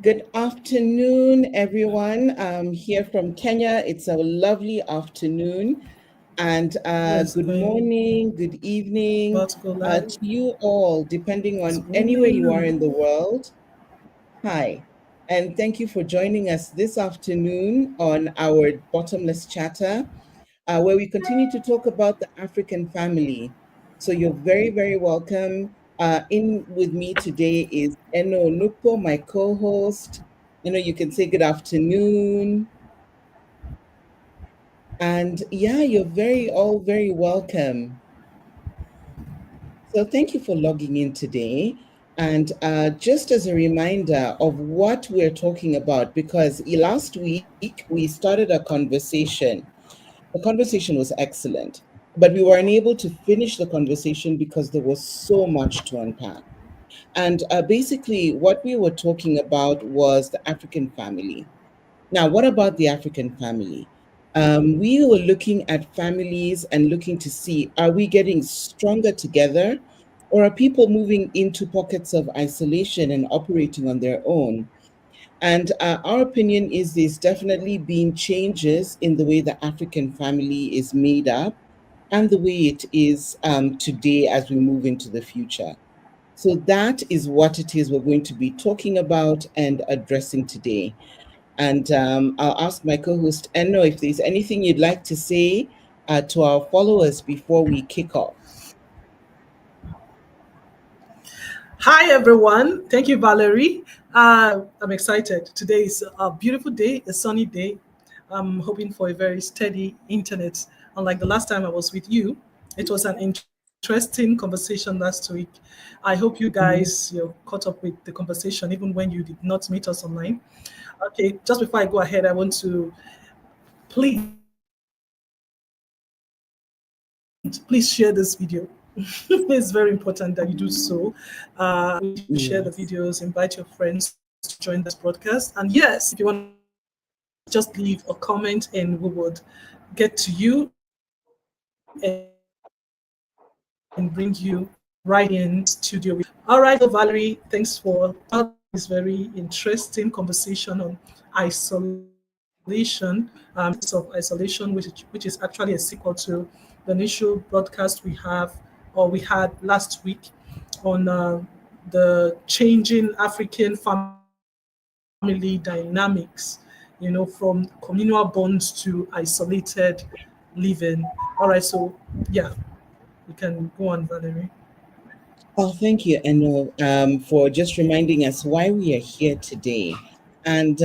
Good afternoon, everyone. Here from Kenya. It's a lovely afternoon. And Yes, good going morning, good evening about to go live. to you all, depending It's on anywhere you are morning. in the world. Hi, and thank you for joining us this afternoon on our Bottomless Chatter, where we continue to talk about the African family. So you're very, very welcome. In with me today is Eno Nupo, my co-host. You can say good afternoon. And yeah, you're all very welcome. So thank you for logging in today. And just as a reminder of what we're talking about, because last week we started a conversation. The conversation was excellent, but we were unable to finish the conversation because there was so much to unpack. And basically, what we were talking about was the African family. Now, what about the African family? We were looking at families and looking to see, are we getting stronger together, or are people moving into pockets of isolation and operating on their own? And our opinion is there's definitely been changes in the way the African family is made up and the way it is today as we move into the future. So that is what it is we're going to be talking about and addressing today. And I'll ask my co host, Enno, if there's anything you'd like to say to our followers before we kick off. Hi, everyone. Thank you, Valerie. I'm excited. Today is a beautiful day, a sunny day. I'm hoping for a very steady internet. Unlike the last time I was with you, it was an interesting conversation last week. I hope you Mhm. guys caught up with the conversation even when you did not meet us online. Okay, just before I go ahead, I want to please share this video. It's very important that you do so. Share the Yes. videos, invite your friends to join this broadcast. And yes, if you want to just leave a comment and we would get to you and bring you right in studio. All right, so Valerie, thanks for this very interesting conversation on isolation, of isolation, which is actually a sequel to the initial broadcast we had last week on the changing African family dynamics, from communal bonds to isolated living. All right, so yeah, we can go on, Valerie. Oh, thank you, Enno, for just reminding us why we are here today. And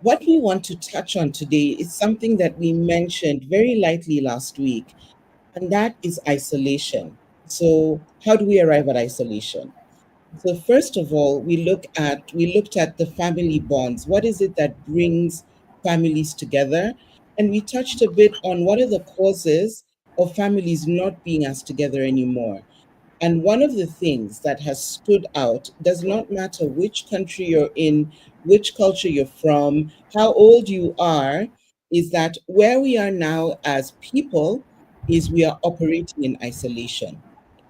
what we want to touch on today is something that we mentioned very lightly last week, and that is isolation. So, how do we arrive at isolation? So first of all, we looked at the family bonds. What is it that brings families together? And we touched a bit on what are the causes of families not being as together anymore. And one of the things that has stood out, does not matter which country you're in, which culture you're from, how old you are, is that where we are now as people is we are operating in isolation.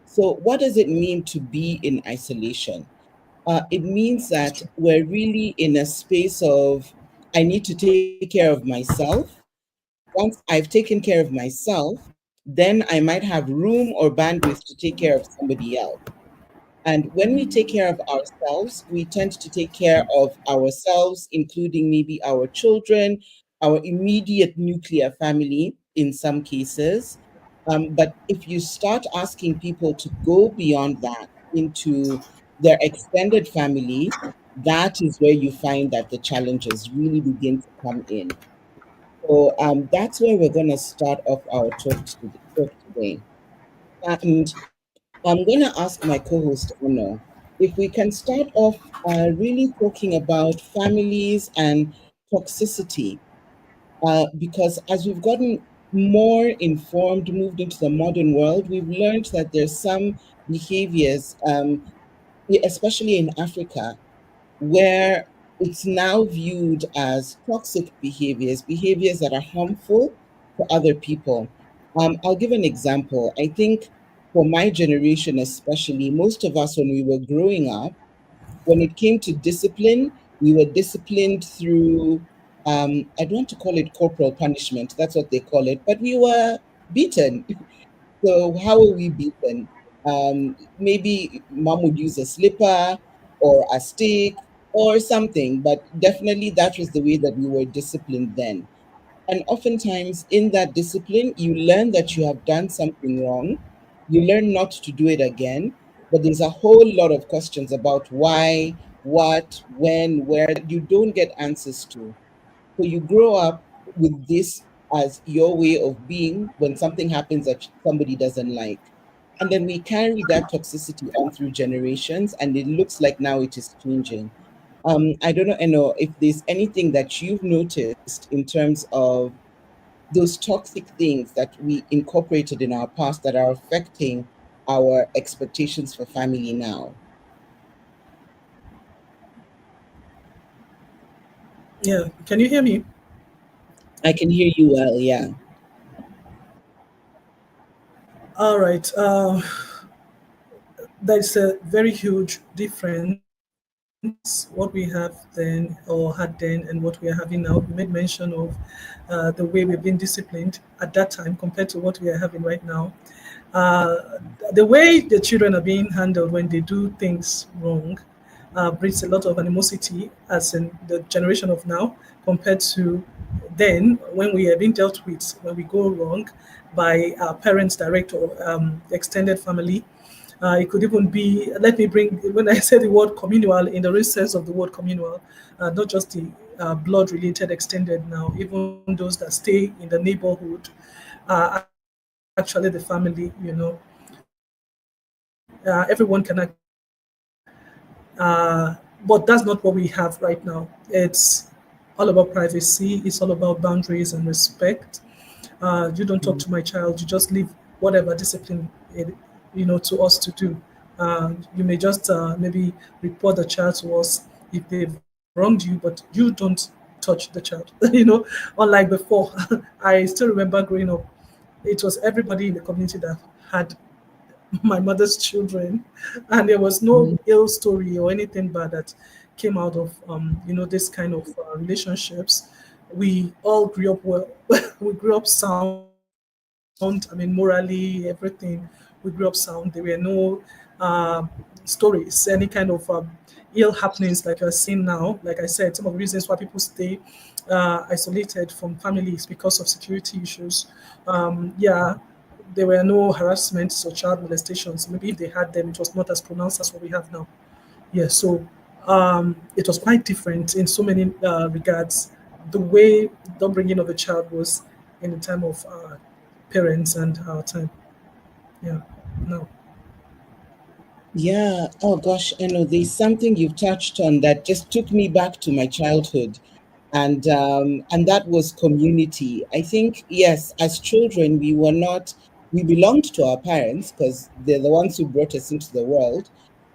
So, what does it mean to be in isolation? It means that we're really in a space of, I need to take care of myself. Once I've taken care of myself, then I might have room or bandwidth to take care of somebody else. And when we take care of ourselves, we tend to take care of ourselves, including maybe our children, our immediate nuclear family in some cases. But if you start asking people to go beyond that into their extended family, that is where you find that the challenges really begin to come in. So that's where we're going to start off our talk today. And I'm going to ask my co host, Ono, if we can start off really talking about families and toxicity. Because as we've gotten more informed, moved into the modern world, we've learned that there's some behaviors, especially in Africa, where it's now viewed as toxic behaviors, behaviors that are harmful to other people. I'll give an example. I think for my generation, especially, most of us, when we were growing up, when it came to discipline, We were disciplined through, I don't want to call it corporal punishment, that's what they call it, but we were beaten. So, how were we beaten? Maybe mom would use a slipper or a stick or something, but definitely that was the way that we were disciplined then. And oftentimes, in that discipline, you learn that you have done something wrong. You learn not to do it again. But there's a whole lot of questions about why, what, when, where that you don't get answers to. So you grow up with this as your way of being when something happens that somebody doesn't like. And then we carry that toxicity on through generations, and it looks like now it is changing. I don't know, if there's anything that you've noticed in terms of those toxic things that we incorporated in our past that are affecting our expectations for family now. Yeah. Can you hear me? I can hear you well, yeah. All right. There's a very huge difference what we have then or had then and what we are having now. You made mention of the way we've been disciplined at that time compared to what we are having right now. Uh, the way the children are being handled when they do things wrong brings a lot of animosity, as in the generation of now, compared to then when we are being dealt with when we go wrong by our parents, direct or extended family. It could even be, let me bring, when I say the word communal, in the real sense of the word communal, not just the blood related extended now, even those that stay in the neighborhood actually the family, everyone can actually but that's not what we have right now. It's all about privacy, it's all about boundaries and respect. You don't talk to my child, you just leave whatever discipline to us to do. You may just maybe report the child to us if they've wronged you, but you don't touch the child. Unlike before. I still remember growing up, it was everybody in the community that had my mother's children, and there was no Mhm. ill story or anything bad that came out of this kind of relationships. We all grew up well. We grew up sound. I mean, morally, everything. We grew up sound. There were no stories, any kind of ill happenings like you're seeing now. Like I said, some of the reasons why people stay isolated from families because of security issues. Yeah, there were no harassments or child molestations. Maybe if they had them, it was not as pronounced as what we have now. Yeah, so it was quite different in so many regards. The way the bringing of a child was in the time of parents and our time. Yeah, no. Yeah. Oh gosh, there's something you've touched on that just took me back to my childhood, and that was community. I think yes, as children, we belonged to our parents because they're the ones who brought us into the world,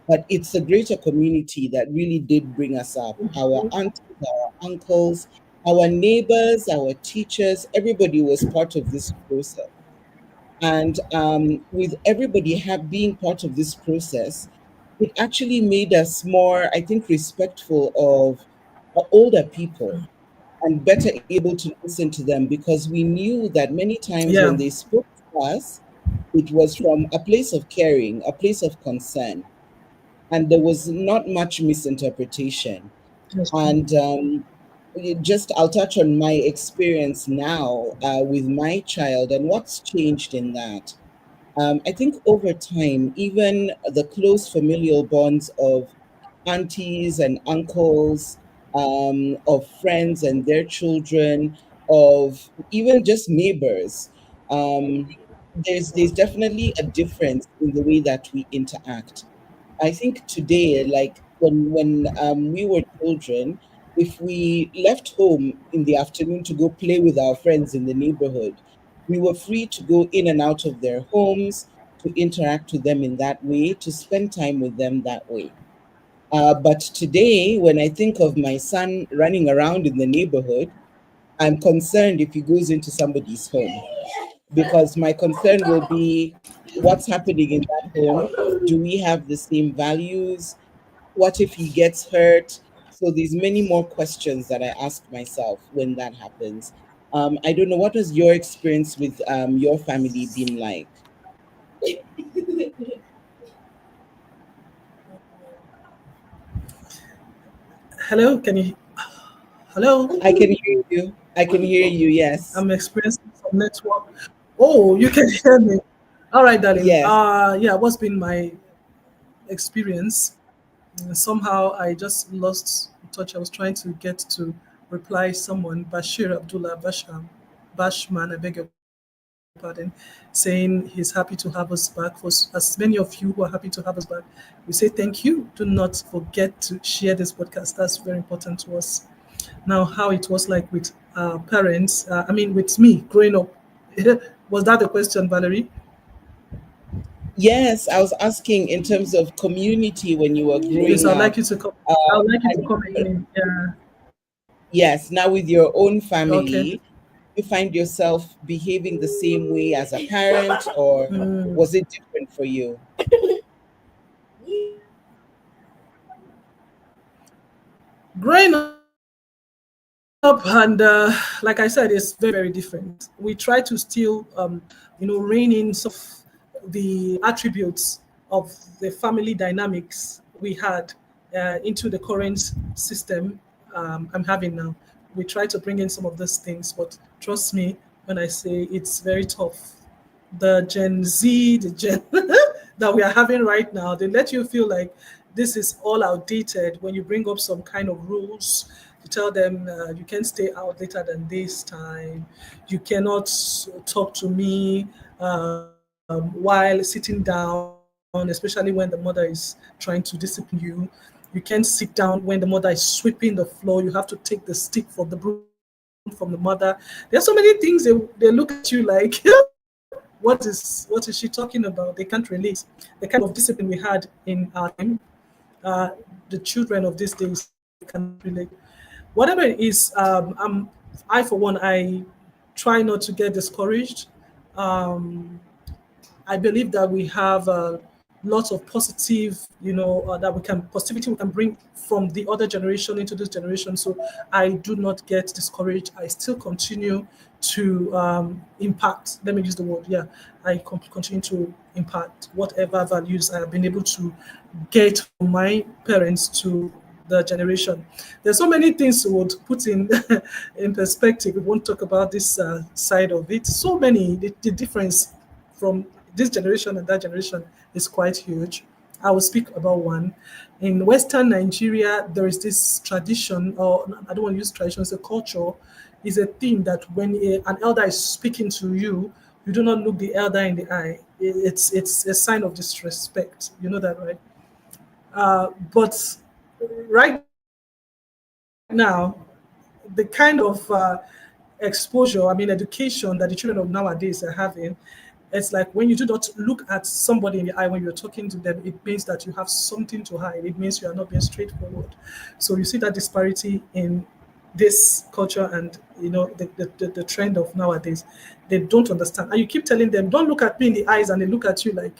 but it's a greater community that really did bring us up. Our aunties, our uncles, our neighbors, our teachers, everybody was part of this process. And with everybody being part of this process, it actually made us more, I think, respectful of older people and better able to listen to them because we knew that many times when Yeah, they spoke to us, it was from a place of caring, a place of concern, and there was not much misinterpretation. that's true. And I'll touch on my experience now with my child and what's changed in that. I think over time, even the close familial bonds of aunties and uncles, of friends and their children, of even just neighbors, there's definitely a difference in the way that we interact. I think today, like when we were children, if we left home in the afternoon to go play with our friends in the neighborhood, we were free to go in and out of their homes, to interact with them in that way, to spend time with them that way. But today, when I think of my son running around in the neighborhood, I'm concerned if he goes into somebody's home because my concern will be what's happening in that home. Do we have the same values? What if he gets hurt? So there's many more questions that I ask myself when that happens. I don't know, what has your experience with your family been like? Hello, can you? Hello, I can hear you. I can hear you. Yes. I'm experiencing some network. Oh, you can hear me. All right, darling. Yes. Yeah, what's been my experience? Somehow I just lost touch. I was trying to get to reply someone, Bashir Abdullah Bashman, I beg your pardon, saying he's happy to have us back. For as many of you who are happy to have us back, we say thank you. Do not forget to share this podcast. That's very important to us. Now, how it was like with parents, I mean, with me growing up. Was that the question, Valerie? Yes, I was asking in terms of community when you were Yes, growing I'd like up. you to come. I would Um, like you to and comment in. Yeah. yes, now with your own Okay. family, you find yourself behaving the same way as a parent, or Mm. was it different for you? Growing up, and like I said, it's very, very different. We try to still, rein in some of the attributes of the family dynamics we had into the current system I'm having now. We try to bring in some of those things, but trust me when I say it's very tough. The Gen Z, the Gen that we are having right now, they let you feel like this is all outdated when you bring up some kind of rules. You tell them you can't stay out later than this time. You cannot talk to me while sitting down, especially when the mother is trying to discipline you. You can't sit down when the mother is sweeping the floor. You have to take the stick for the broom from the mother. There's so many things they look at you like, what is she talking about? They can't relate. The kind of discipline we had in our time, uh, the children of these days cannot relate. Whatever it is, I for one, I try not to get discouraged. Um, I believe that we have lots of positive, that we can positivity we can bring from the other generation into this generation. So I do not get discouraged. I still continue to impact. Let me use the word. Yeah, continue to impact whatever values I have been able to get from my parents to the generation. There's so many things we would put in in perspective. We won't talk about this side of it. So many the difference from this generation and that generation is quite huge. I will speak about one. In Western Nigeria, there is this tradition, or I don't want to use tradition, it's a culture, is a thing that when an elder is speaking to you, you do not look the elder in the eye. It's a sign of disrespect. You know that, right? But right now, the kind of exposure, I mean, education that the children of nowadays are having, it's like when you do not look at somebody in the eye when you're talking to them, it means that you have something to hide. It means you are not being straightforward. So you see that disparity in this culture and the trend of nowadays. They don't understand. And you keep telling them, don't look at me in the eyes, and they look at you like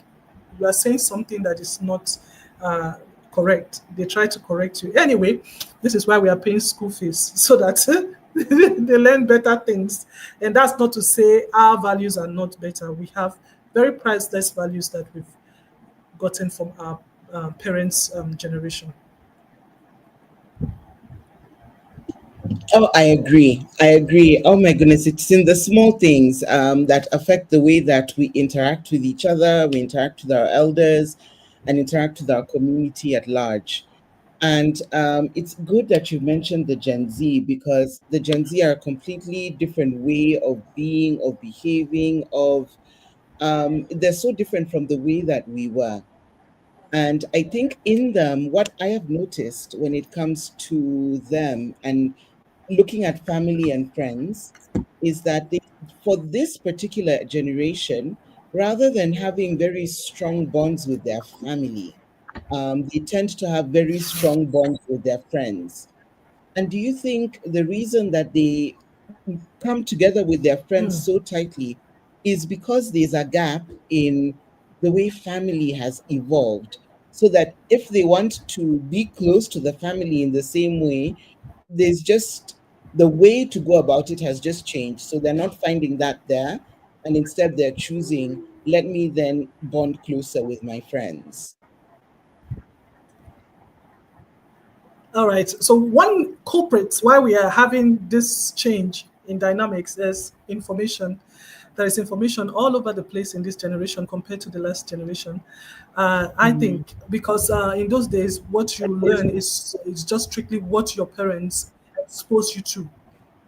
you are saying something that is not uh, correct. They try to correct you. Anyway, this is why we are paying school fees so that they learn better things. And that's not to say our values are not better. We have very priceless values that we've gotten from our parents' generation. Oh, I agree. I agree. Oh my goodness, it's in the small things that affect the way that we interact with each other, we interact with our elders, and interact with our community at large. And it's good that you mentioned the Gen Z, because the Gen Z are a completely different way of being, of behaving, of they're so different from the way that we were. And I think in them, what I have noticed when it comes to them and looking at family and friends is that for this particular generation, rather than having very strong bonds with their family, they tend to have very strong bonds with their friends. And do you think the reason that they come together with their friends Mm. so tightly is because there's a gap in the way family has evolved? so that if they want to be close to the family in the same way, there's just the way to go about it has just changed. So they're not finding that there. And instead, they're choosing, let me then bond closer with my friends. All right. So one culprit why we are having this change in dynamics is information. There is information all over the place in this generation compared to the last generation. I Mm. think because in those days, what you learn is just strictly what your parents expose you to,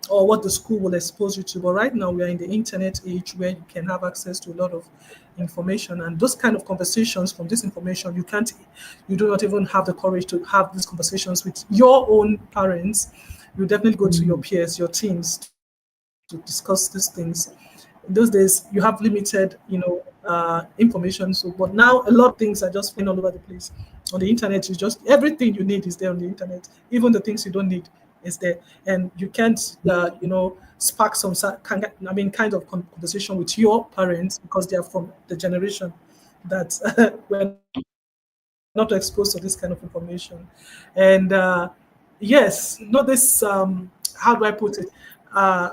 or what the school will expose you to. But right now, we are in the internet age where you can have access to a lot of information, and those kind of conversations from this information, you do not even have the courage to have these conversations with your own parents. You definitely go to your Mm. peers, your teams to discuss these things. In those days, you have limited, information. So, but now a lot of things are just flying all over the place. On the internet, you just everything you need is there on the internet. Even the things you don't need is there, and you can't, spark some kind of conversation with your parents because they are from the generation that we're not exposed to this kind of information. And yes, not this. How do I put it? Uh,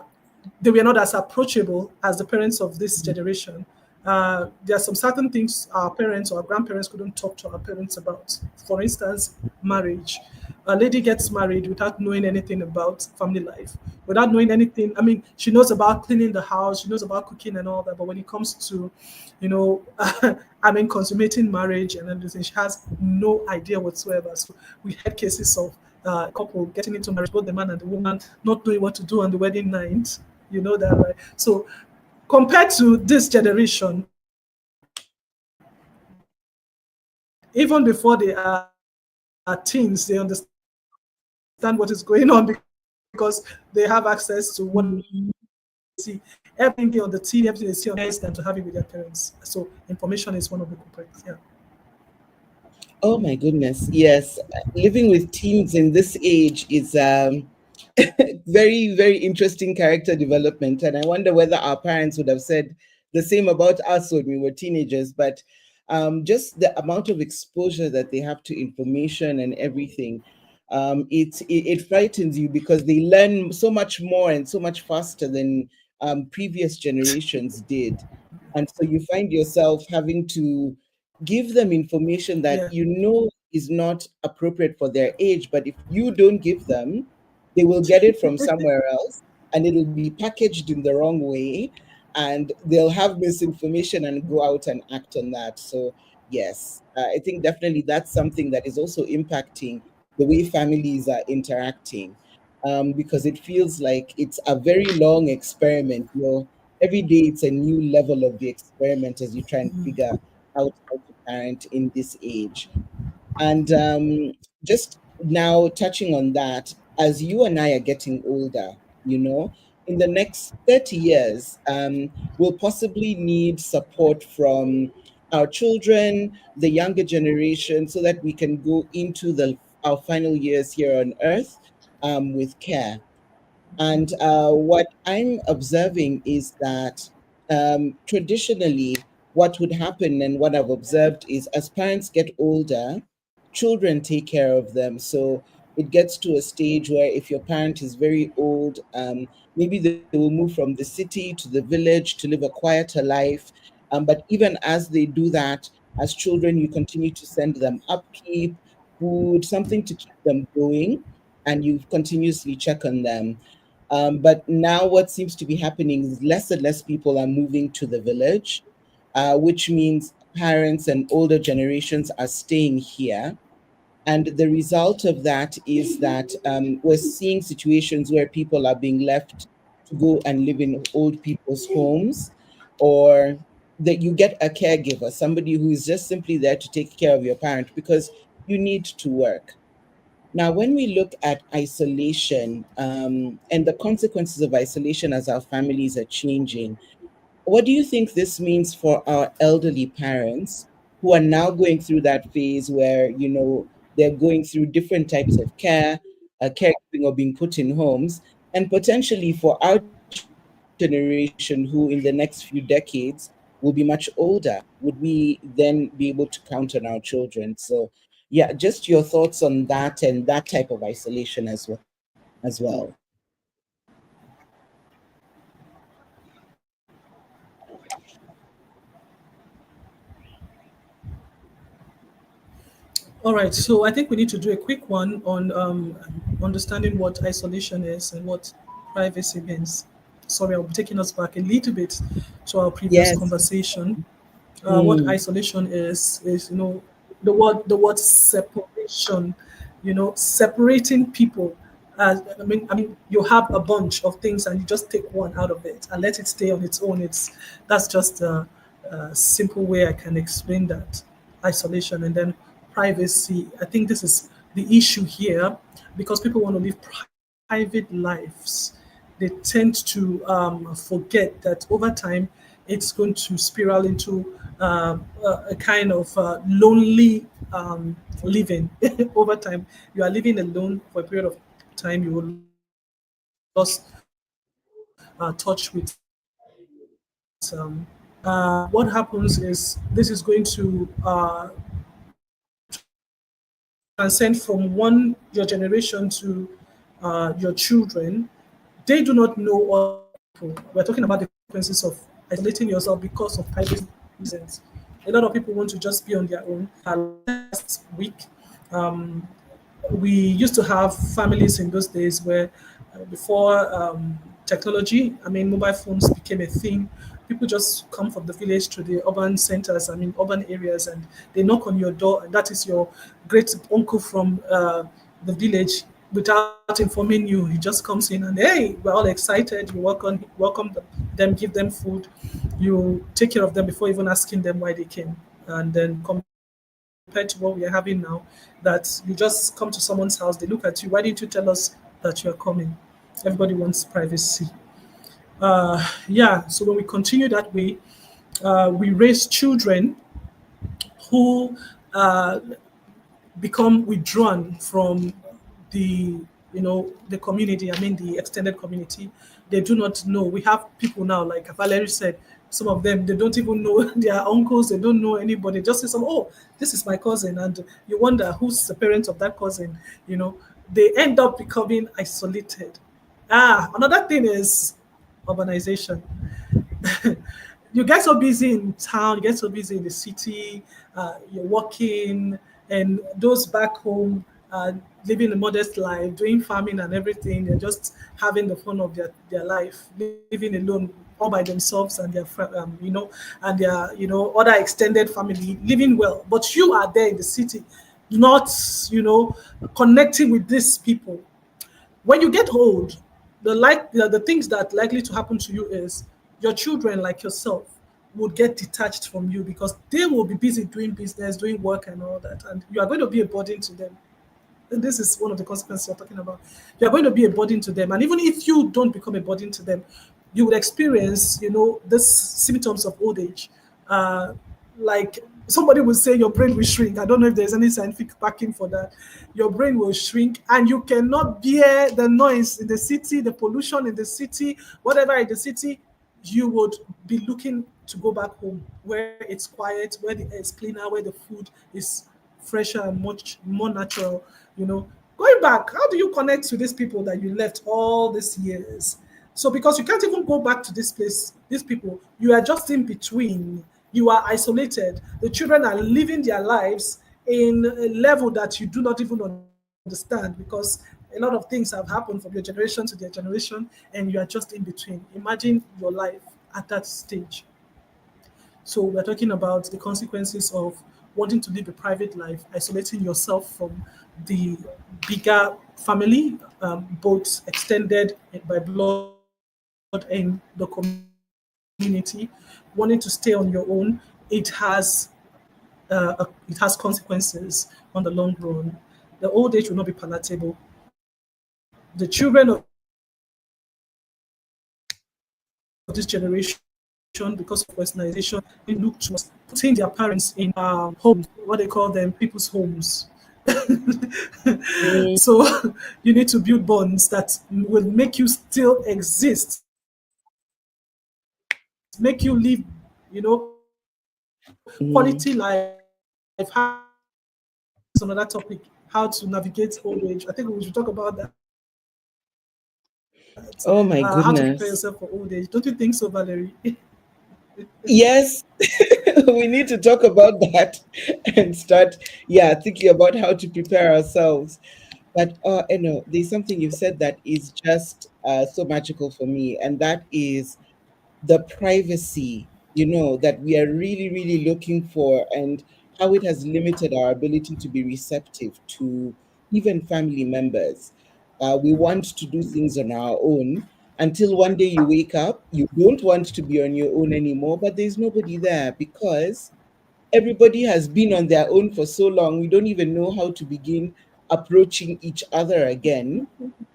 they were not as approachable as the parents of this generation. There are some certain things our parents or our grandparents couldn't talk to our parents about. For instance, marriage. A lady gets married without knowing anything about family life, without knowing anything. I mean, she knows about cleaning the house, she knows about cooking and all that, but when it comes to, consummating marriage and everything, she has no idea whatsoever. So we had cases of a couple getting into marriage, both the man and the woman not knowing what to do on the wedding night. You know that, right? So compared to this generation, even before they are teens, they understand what is going on because they have access to whatever they see on the internet. So information is one of the culprits. Yeah. Everything they on the TV, everything they see on less than to have it with their parents. So information is one of the culprits. Yeah. Oh my goodness. Yes. Living with teens in this age is very, very interesting character development. And I wonder whether our parents would have said the same about us when we were teenagers. But just the amount of exposure that they have to information and everything, it frightens you because they learn so much more and so much faster than previous generations did. And so you find yourself having to give them information that Yeah. you know is not appropriate for their age, but if you don't give them, they will get it from somewhere else and it'll be packaged in the wrong way and they'll have misinformation and go out and act on that. So, yes, I think definitely that's something that is also impacting the way families are interacting because it feels like it's a very long experiment. Every day it's a new level of the experiment as you try and figure out how to parent in this age. And just now touching on that, as you and I are getting older, in the next 30 years, we'll possibly need support from our children, the younger generation, so that we can go into our final years here on earth with care. And what I'm observing is that traditionally, what would happen and what I've observed is as parents get older, children take care of them. So it gets to a stage where if your parent is very old, maybe they will move from the city to the village to live a quieter life. But even as they do that, as children, you continue to send them upkeep, food, something to keep them going, and you continuously check on them. But now, what seems to be happening is less and less people are moving to the village, which means parents and older generations are staying here. And the result of that is that we're seeing situations where people are being left to go and live in old people's homes, or that you get a caregiver, somebody who is just simply there to take care of your parent because you need to work. Now, when we look at isolation and the consequences of isolation as our families are changing, what do you think this means for our elderly parents who are now going through that phase where, they're going through different types of care, caregiving or being put in homes, and potentially for our generation who in the next few decades will will be much older. Would we then be able to count on our children? So, yeah, just your thoughts on that and that type of isolation as well. As well. All right, so I think we need to do a quick one on understanding what isolation is and what privacy means. Sorry, I'll be taking us back a little bit to our previous Yes. conversation. What Mm, isolation is the word separation, separating people. I mean you have a bunch of things and you just take one out of it and let it stay on its own. That's just a simple way I can explain that. Isolation. And then privacy, I think this is the issue here, because people want to live private lives. They tend to forget that over time it's going to spiral into a kind of lonely living. Over time, you are living alone for a period of time. You will lose touch with. What happens is this is going to transcend from one your generation to your children. They do not know other people. We're talking about the consequences of isolating yourself because of privacy reasons. A lot of people want to just be on their own. Last week, um, we used to have families in those days where before technology, I mean, mobile phones became a thing. People just come from the village to the urban centers, I mean, urban areas, and they knock on your door, and that is your great uncle from the village. Without informing you, he just comes in and, hey, we're all excited. You welcome them, give them food, you take care of them before even asking them why they came, and then compared to what we are having now, that you just come to someone's house, they look at you, why didn't you tell us that you're coming? Everybody wants privacy. Yeah, so when we continue that way, we raise children who become withdrawn from the the community. I mean, the extended community. They do not know. We have people now, like Valerie said, some of them, they don't even know their uncles. They don't know anybody. Just say some, oh, this is my cousin, and you wonder who's the parent of that cousin. you know they end up becoming isolated. Another thing is urbanization. You get so busy in town, you get so busy in the city, you're working, and those back home living a modest life, doing farming and everything, they're just having the fun of their life, living alone all by themselves and and their other extended family, living well. But you are there in the city, not connecting with these people. When you get old, the things that likely to happen to you is your children, like yourself, would get detached from you because they will be busy doing business, doing work, and all that, and you are going to be a burden to them. And this is one of the consequences you're talking about. You are going to be a burden to them, and even if you don't become a burden to them, you would experience, this symptoms of old age. Like somebody will say, your brain will shrink. I don't know if there's any scientific backing for that. Your brain will shrink, and you cannot bear the noise in the city, the pollution in the city, whatever in the city. You would be looking to go back home where it's quiet, where the air is cleaner, where the food is fresher and much more natural. Going back, how do you connect to these people that you left all these years? So because you can't even go back to this place, these people, you are just in between. You are isolated. The children are living their lives in a level that you do not even understand, because a lot of things have happened from your generation to their generation, and you are just in between. Imagine your life at that stage. So we're talking about the consequences of wanting to live a private life, isolating yourself from the bigger family, both extended by blood and the community, wanting to stay on your own. It has it has consequences on the long run. The old age will not be palatable. The children of this generation because of westernization, look towards putting their parents in homes, what they call them, people's homes. mm, So you need to build bonds that will make you still exist, make you live better lives, Quality life, Mm. how to navigate old age. I think this is another topic, how to navigate old age. I think we should talk about that. How to prepare yourself for old age. Don't Oh you my think so, goodness. Valerie? Yes, we need to talk about that and start, yeah, thinking about how to prepare ourselves. But there's something you've said that is just so magical for me, and that is the privacy, that we are really, really looking for, and how it has limited our ability to be receptive to even family members. We want to do things on our own until one day you wake up, you don't want to be on your own anymore, but there's nobody there because everybody has been on their own for so long. We don't even know how to begin approaching each other again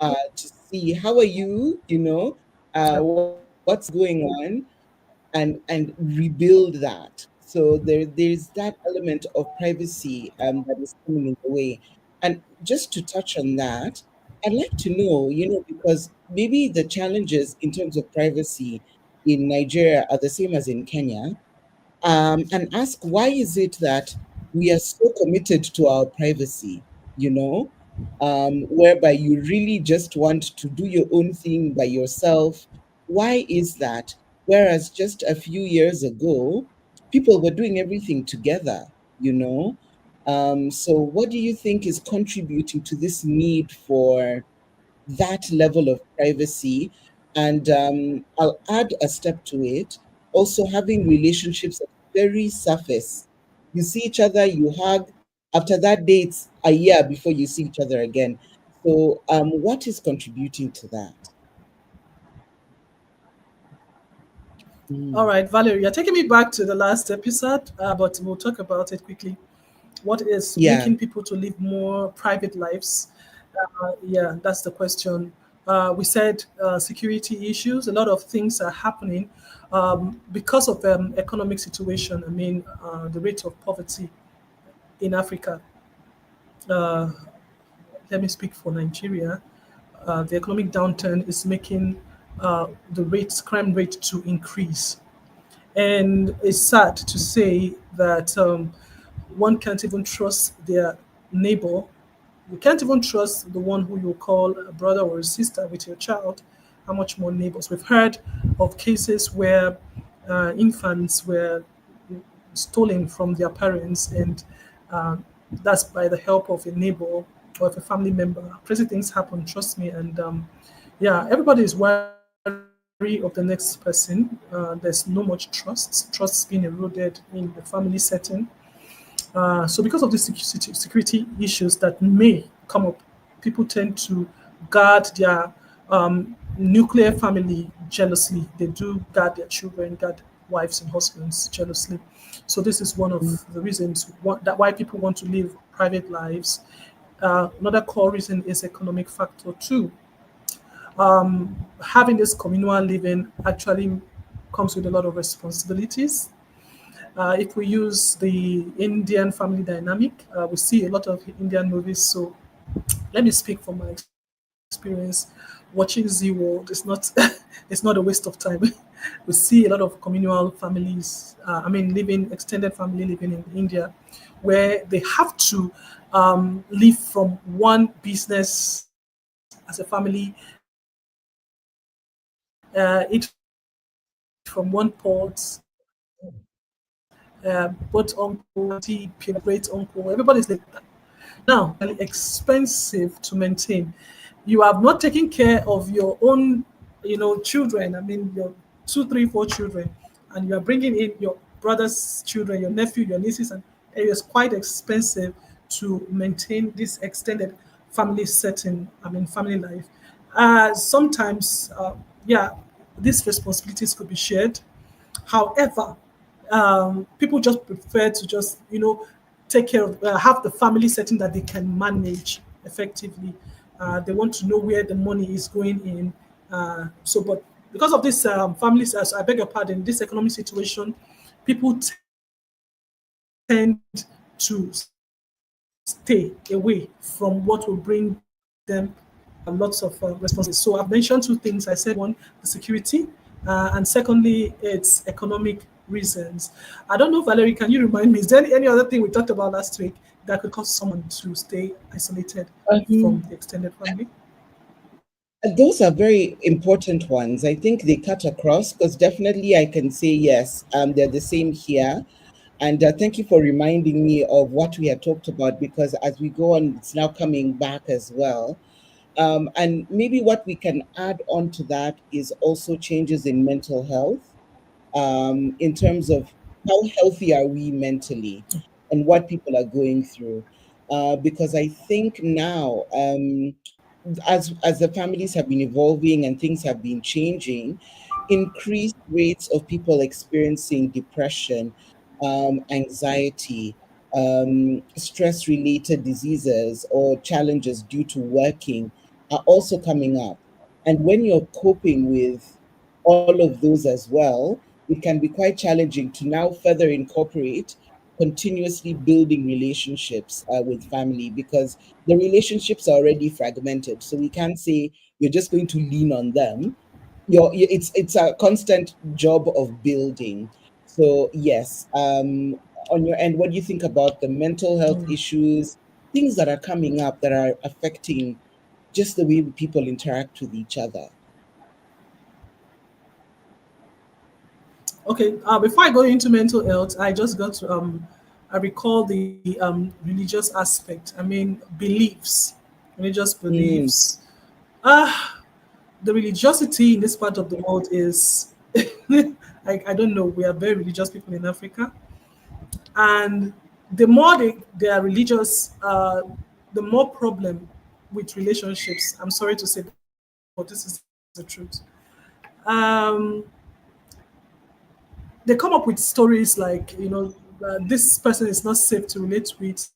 to see how are you, what's going on, and rebuild that. So there's that element of privacy that is coming in the way. And just to touch on that, I'd like to know, because maybe the challenges in terms of privacy in Nigeria are the same as in Kenya, and ask why is it that we are so committed to our privacy, whereby you really just want to do your own thing by yourself. Why is that? Whereas just a few years ago, people were doing everything together, you know? So, what do you think is contributing to this need for that level of privacy? And I'll add a step to it, also having relationships at the very surface. You see each other, you hug. After that day, it's a year before you see each other again. So, what is contributing to that? All Mm. right, Valerie, you're taking me back to the last episode, but we'll talk about it quickly. What is Yeah. making people to live more private lives? Yeah, that's the question. We said security issues. A lot of things are happening because of economic situation. I mean, the rate of poverty in Africa. Uh, Let me speak for Nigeria. The economic downturn is making crime rate to increase. And it's sad to say that one can't even trust their neighbor. You can't even trust the one who you call a brother or a sister with your child. How much more neighbors? We've heard of cases where infants were stolen from their parents, and that's by the help of a neighbor or of a family member. Crazy things happen, trust me. And yeah, everybody is wary of the next person. There's no much trust being eroded in the family setting. So because of these security issues that may come up, people tend to guard their nuclear family jealously. They do guard their children, guard wives and husbands jealously. So this is one of the reasons that why people want to live private lives. Another core reason is economic factor too. Having this communal living actually comes with a lot of responsibilities. If we use the Indian family dynamic, we see a lot of Indian movies. So let me speak from my experience. Watching Z World is not it's not a waste of time. We see a lot of communal families. Living extended family living in India, where they have to live from one business as a family, eat from one pot, both uncle, auntie, great uncle, everybody's living like that. Now, expensive to maintain. You have not taken care of your own, children. I mean, your two, three, four children, and you are bringing in your brother's children, your nephew, your nieces, and it is quite expensive to maintain this extended family setting. Family life. Sometimes, yeah, these responsibilities could be shared. However, people just prefer to just take care of have the family setting that they can manage effectively. They want to know where the money is going in. But because of this families, as I beg your pardon, this economic situation, people tend to stay away from what will bring them lots of responsibilities. So I've mentioned two things. I said one, the security, and secondly, it's economic reasons. I don't know, Valerie, can you remind me, is there any other thing we talked about last week that could cause someone to stay isolated from Um, the extended family? those are very important ones. I think they cut across because definitely I can say yes, they're the same here. And thank you for reminding me of what we had talked about because as we go on, it's now coming back as well. And maybe what we can add on to that is also changes in mental health, in terms of how healthy are we mentally and what people are going through. Because I think now, as the families have been evolving and things have been changing, increased rates of people experiencing depression, anxiety, stress related diseases or challenges due to working are also coming up. And when you're coping with all of those as well, it can be quite challenging to now further incorporate continuously building relationships with family because the relationships are already fragmented. So we can't say you're just going to lean on them. It's a constant job of building. So yes, on your end, what do you think about the mental health issues, things that are coming up that are affecting just the way people interact with each other? Okay, before I go into mental health, I just got to I recall the religious aspect. I mean, beliefs, religious Mm, beliefs. Ah, the religiosity in this part of the world is, I don't know. We are very religious people in Africa, and the more they are religious, the more problem with relationships. I'm sorry to say, but this is the truth. Um, they come up with stories like, this person is not safe to relate with.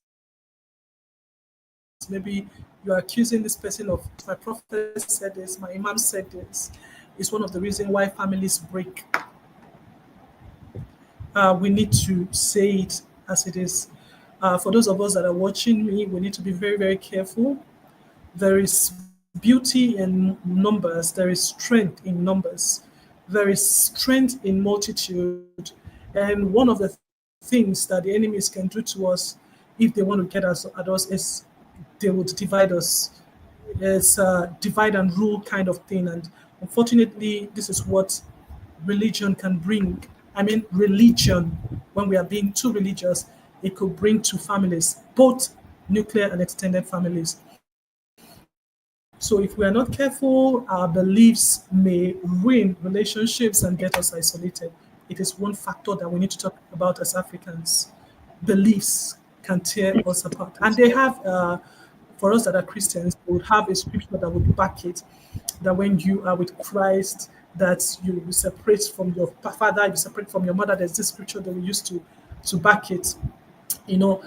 Maybe you're accusing this person of, my prophet said this, my imam said this. It's one of the reasons why families break. We need to say it as it is. For those of us that are watching me, we need to be very, very careful. There is beauty in numbers, there is strength in numbers, there is strength in multitude. And one of the things that the enemies can do to us if they want to get us at us is they would divide us. It's a divide and rule kind of thing. And unfortunately, this is what religion can bring. I mean, religion, when we are being too religious, it could bring to families, both nuclear and extended families. So if we are not careful, our beliefs may ruin relationships and get us isolated. It is one factor that we need to talk about as Africans. Beliefs can tear us apart. And they have, for us that are Christians, they would have a scripture that would back it, that when you are with Christ, that you will separate from your father, you separate from your mother. There's this scripture that we used to back it.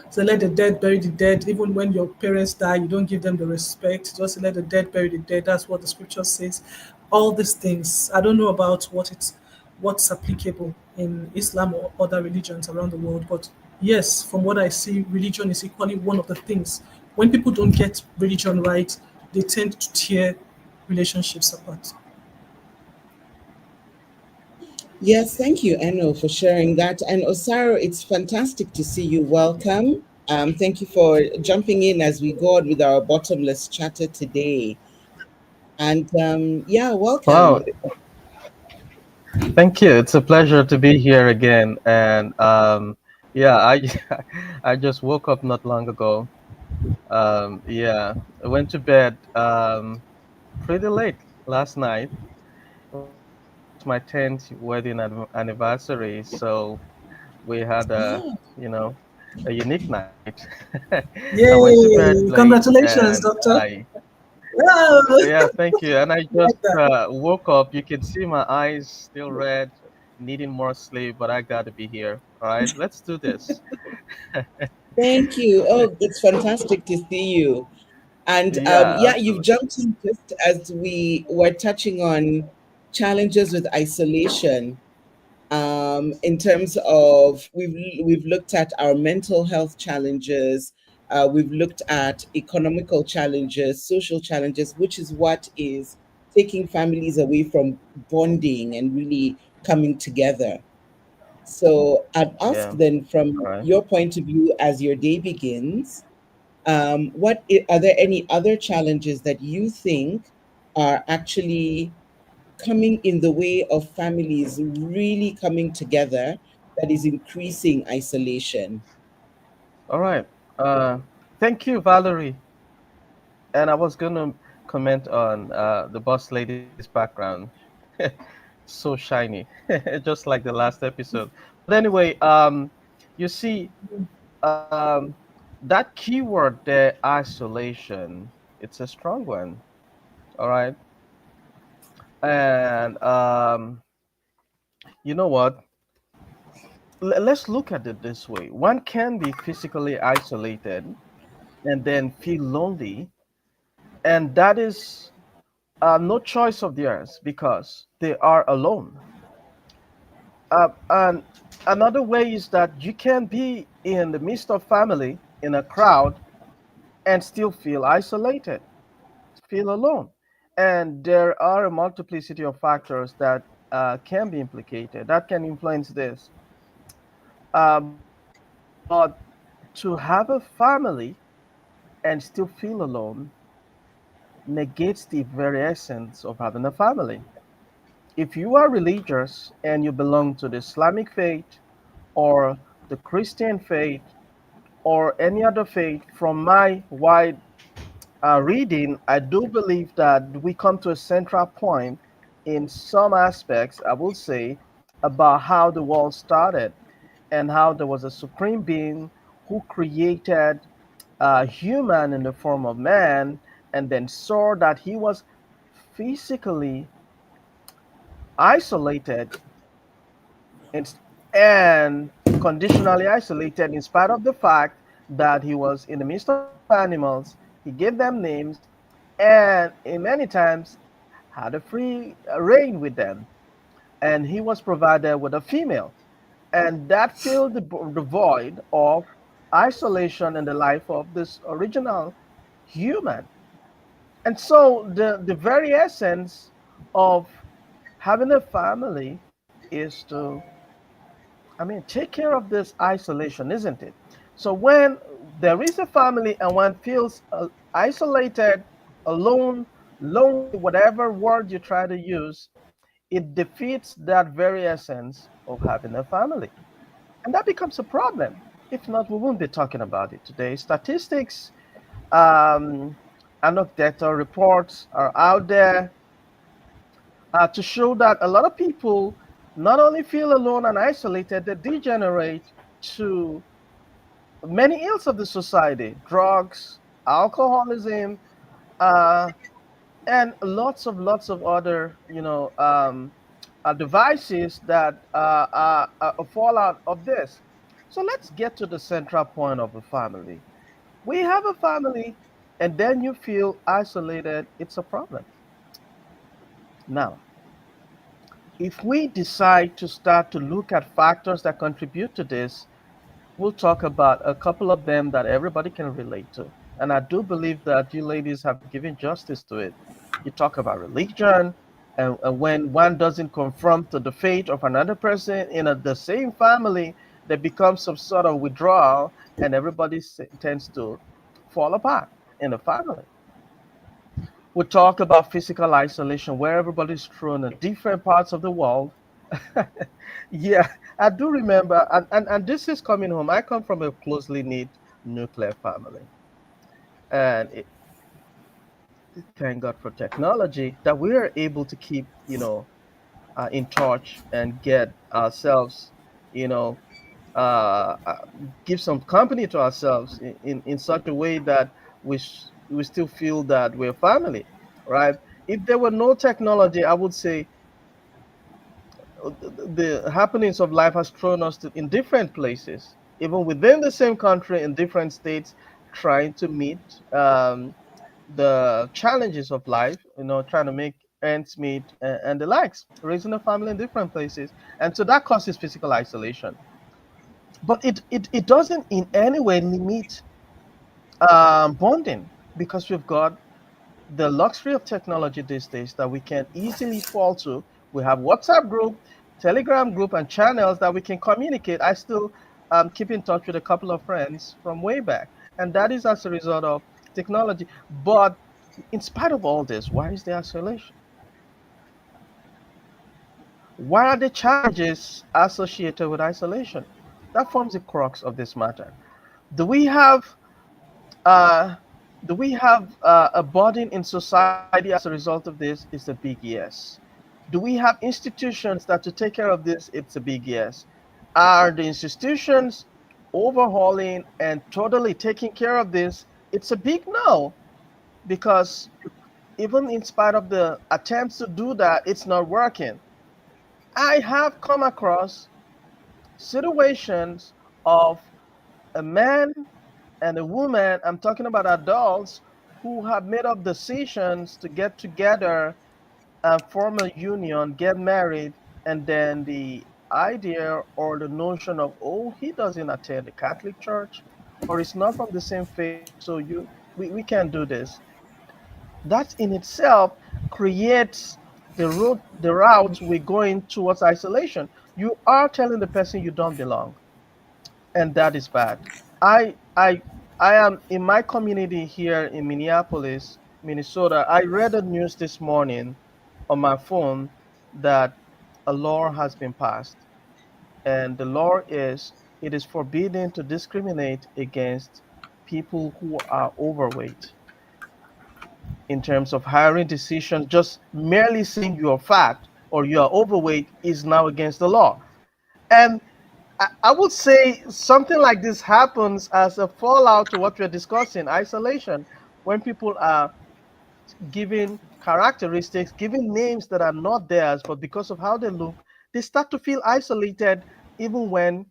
So let the dead bury the dead. Even when your parents die, you don't give them the respect. Just let the dead bury the dead. That's what the scripture says. All these things. I don't know about what's applicable in Islam or other religions around the world, but yes, from what I see, religion is equally one of the things. When people don't get religion right, they tend to tear relationships apart. yes, thank you, Eno, for sharing that. And Osaro, it's fantastic to see you. Welcome. Thank you for jumping in as we go on with our bottomless chatter today. And yeah, Wow, welcome. thank you. It's a pleasure to be here again. And yeah, I I just woke up not long ago. Yeah, I went to bed pretty late last night. It was my 10th wedding anniversary, so we had Ah, a unique night. I went to bed Yay! late, and Congratulations, doctor. yeah, Wow. thank you. And I just Like that. woke up. You can see my eyes still red, needing more sleep, but I got to be here. All right, let's do this. thank you. Oh, it's fantastic to see you. And Yeah, yeah, you've absolutely. jumped in just as we were touching on challenges with isolation. In terms of we've looked at our mental health challenges, we've looked at economical challenges, social challenges, which is what is taking families away from bonding and really coming together. So I'd ask Yeah. then, All from right. your point of view, as your day begins, are there any other challenges that you think are actually coming in the way of families really coming together that is increasing isolation? All right. Uh, Thank you, Valerie. And I was going to comment on the boss lady's background. So shiny, just like the last episode. But anyway, you see, um, that keyword there, isolation, it's a strong one. All right. And you know what? Let's look at it this way. One can be physically isolated and then feel lonely, and that is no choice of theirs because they are alone. And another way is that you can be in the midst of family in a crowd and still feel isolated, feel alone. And there are a multiplicity of factors that can be implicated that can influence this. But to have a family and still feel alone negates the very essence of having a family. If you are religious and you belong to the Islamic faith or the Christian faith or any other faith, from my wide reading, I do believe that we come to a central point in some aspects, I will say, about how the world started and how there was a supreme being who created a human in the form of man and then saw that he was physically isolated and, and conditionally isolated in spite of the fact that he was in the midst of animals. He gave them names and in many times had a free reign with them. And he was provided with a female. And that filled the void of isolation in the life of this original human. And so the very essence of having a family is to, I mean, take care of this isolation, isn't it? So when there is a family and one feels isolated, alone, lonely, whatever word you try to use, it defeats that very essence of having a family. And that becomes a problem. If not, we won't be talking about it today. Statistics, um, anecdotal reports are out there to show that a lot of people not only feel alone and isolated, they degenerate to many ills of the society: drugs, alcoholism, uh, and lots of other, devices that are a fallout of this. So let's get to the central point of a family. We have a family, and then you feel isolated. It's a problem. Now, if we decide to start to look at factors that contribute to this, we'll talk about a couple of them that everybody can relate to. And I do believe that you ladies have given justice to it. You talk about religion, and when one doesn't conform to the faith of another person in the same family, there becomes some sort of withdrawal, and everybody tends to fall apart in the family. We talk about physical isolation, where everybody's thrown in different parts of the world. Yeah, I do remember, and this is coming home. I come from a closely knit nuclear family, and thank God for technology that we are able to keep, in touch and get ourselves, you know, give some company to ourselves in such a way that we still feel that we're family, right? If there were no technology, I would say the happenings of life has thrown us in different places, even within the same country, in different states, trying to meet the challenges of life, trying to make ends meet and the likes, raising a family in different places. And so that causes physical isolation. But it doesn't in any way limit bonding because we've got the luxury of technology these days that we can easily fall to. We have WhatsApp group, Telegram group and channels that we can communicate. I still keep in touch with a couple of friends from way back, and that is as a result of technology. But in spite of all this, why is there isolation? What are the challenges associated with isolation? That forms the crux of this matter. Do we have uh, a burden in society as a result of this? It's a big yes. Do we have institutions that to take care of this? It's a big yes. Are the institutions overhauling and totally taking care of this? It's a big no, because even in spite of the attempts to do that, it's not working. I have come across situations of a man and a woman, I'm talking about adults, who have made up decisions to get together and form a union, get married, and then the idea or the notion of, oh, he doesn't attend the Catholic Church, or he's not from the same faith, so we can't do this. That in itself creates the route we're going towards isolation. You are telling the person you don't belong, and that is bad. I I I am in my community here in Minneapolis, Minnesota. I read the news this morning on my phone that a law has been passed, and the law is it is forbidden to discriminate against people who are overweight in terms of hiring decisions. Just merely saying you are fat or you are overweight is now against the law. And I would say something like this happens as a fallout to what we're discussing, isolation, when people are given characteristics, given names that are not theirs, but because of how they look, they start to feel isolated even when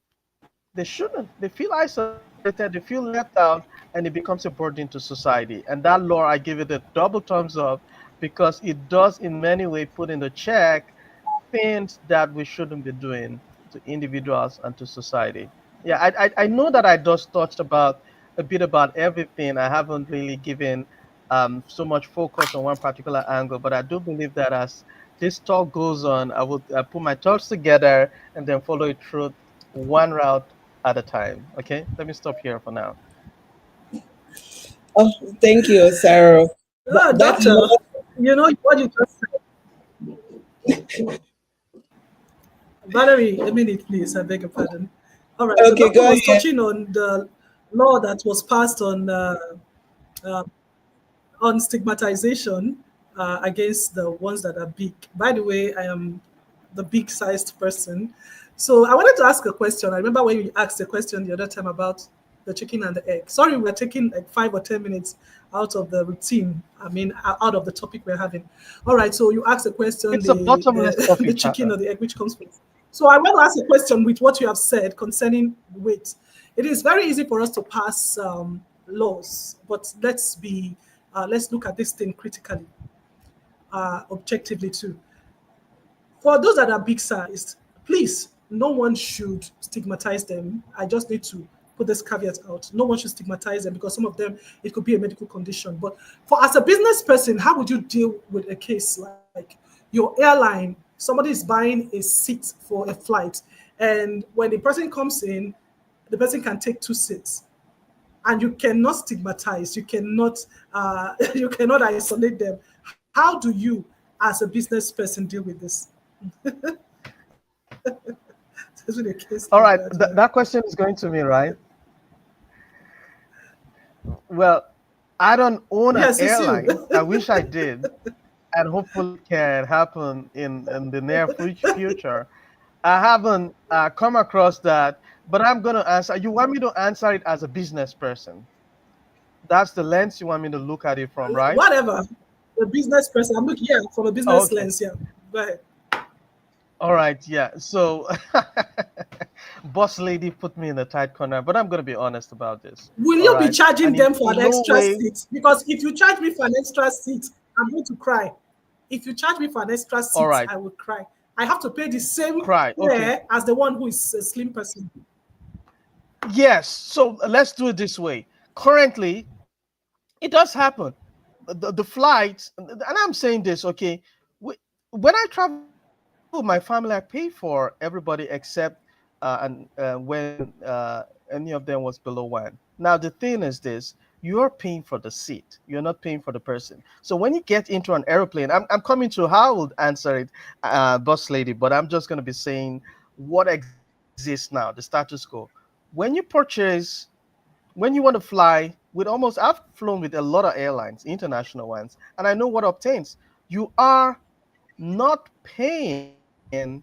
they shouldn't. They feel isolated, they feel left out, and it becomes a burden to society. And that law, I give it a double thumbs up, because it does in many ways put into check things that we shouldn't be doing to individuals and to society. Yeah, I know that I just touched about a bit about everything. I haven't really given so much focus on one particular angle, but I do believe that as this talk goes on, I will put my thoughts together and then follow it through one route at a time. Okay, let me stop here for now. Oh, thank you, Sarah. That Doctor, law. you know what you just said. Valerie, a minute, please. I beg your pardon. All right. So, Okay, doctor go was ahead. touching on the law that was passed uh, on stigmatization against the ones that are big. By the way, I am the big sized person. So I wanted to ask a question. I remember when you asked a question the other time about the chicken and the egg. Sorry, we're taking like 5 or 10 minutes out of the routine. I mean, out of the topic we're having. All right. So you asked a question, It's a bottomless the topic. chicken or the egg, which comes first. So I want to ask a question with what you have said concerning weight. It is very easy for us to pass laws, but let's look at this thing critically, objectively too. For those that are big sized, please, no one should stigmatize them. I just need to put this caveat out. No one should stigmatize them because some of them, it could be a medical condition. But for as a business person, how would you deal with a case like your airline? Somebody is buying a seat for a flight, and when the person comes in, the person can take two seats and you cannot stigmatize, you cannot you cannot isolate them. How do you as a business person deal with this? Especially a case All like right, that, yeah. that question is going to me, right? Well, I don't own an Yes, it's you. airline. I wish I did, and hopefully it can happen in the near future. I haven't come across that, but I'm going to answer. You want me to answer it as a business person? That's the lens you want me to look at it from, right? Whatever. A business person. I'm looking, yeah, from a Oh, business okay. lens, yeah. Go ahead. All right. Yeah. So, boss lady put me in a tight corner, but I'm going to be honest about this. Will All you be right. charging And them for in an no extra way seat? Because if you charge me for an extra seat, I'm going to cry. If you charge me for an extra all seat, right. I will cry. I have to pay the same Cry. Okay. fare as the one who is a slim person. Yes. So let's do it this way. Currently, it does happen. The flights, and I'm saying this, okay. When I travel overseas, my family, I paid for everybody except and when any of them was below one. Now the thing is this: you are paying for the seat. You're not paying for the person. So when you get into an airplane, I'm coming to how I would answer it, boss lady. But I'm just going to be saying what exists now, the status quo. When you purchase, when you want to fly with almost, I've flown with a lot of airlines, international ones, and I know what obtains. You are not paying in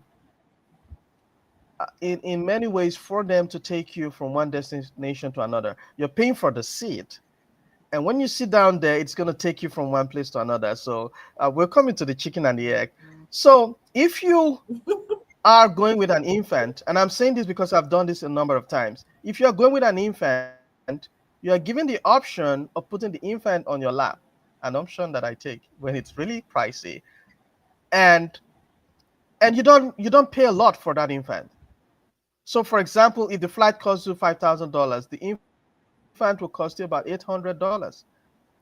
many ways for them to take you from one destination to another. You're paying for the seat. And when you sit down there, it's going to take you from one place to another. So we're coming to the chicken and the egg. So if you are going with an infant, and I'm saying this because I've done this a number of times, if you're going with an infant, you are given the option of putting the infant on your lap, an option that I take when it's really pricey. And you don't pay a lot for that infant. So, for example, if the flight costs you $5,000, the infant will cost you about $800.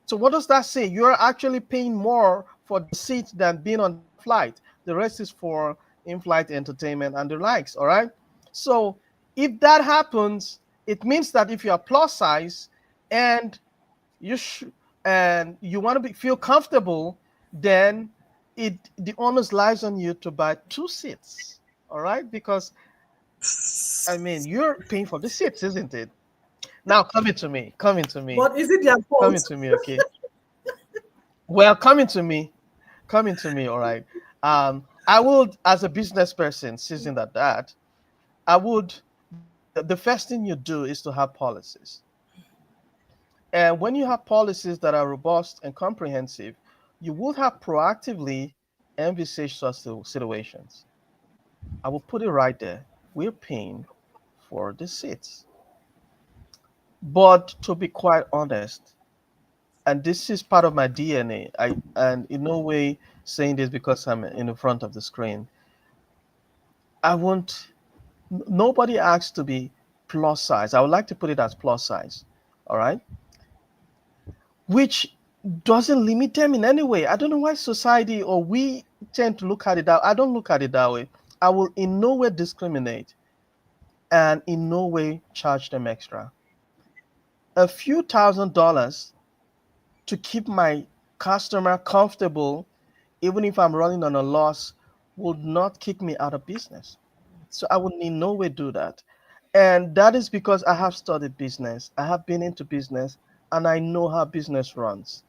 So, what does that say? You're actually paying more for the seat than being on that flight. The rest is for in-flight entertainment and the likes. All right. So, if that happens, it means that if you are plus size and you sh- and you want to feel comfortable, then the onus lies on you to buy two seats. All right, because I mean, you're paying for the seats, isn't it? Now, But is it their coming fault? to me, okay? Well, coming to me, all right. I would, as a business person, seasoned at that, I would, the first thing you do is to have policies. And when you have policies that are robust and comprehensive, you would have proactively envisaged such situations. I will put it right there. We're paying for the seats. But to be quite honest, and this is part of my DNA. And in no way saying this because I'm in the front of the screen. I won't. Nobody asks to be plus size. I would like to put it as plus size. All right, which doesn't limit them in any way. I don't know why society or we tend to look at it that. I don't look at it that way. I will in no way discriminate and in no way charge them extra. A few $1,000s to keep my customer comfortable even if I'm running on a loss, would not kick me out of business. So I would in no way do that. And that is because I have studied business, I have been into business, and I know how business runs.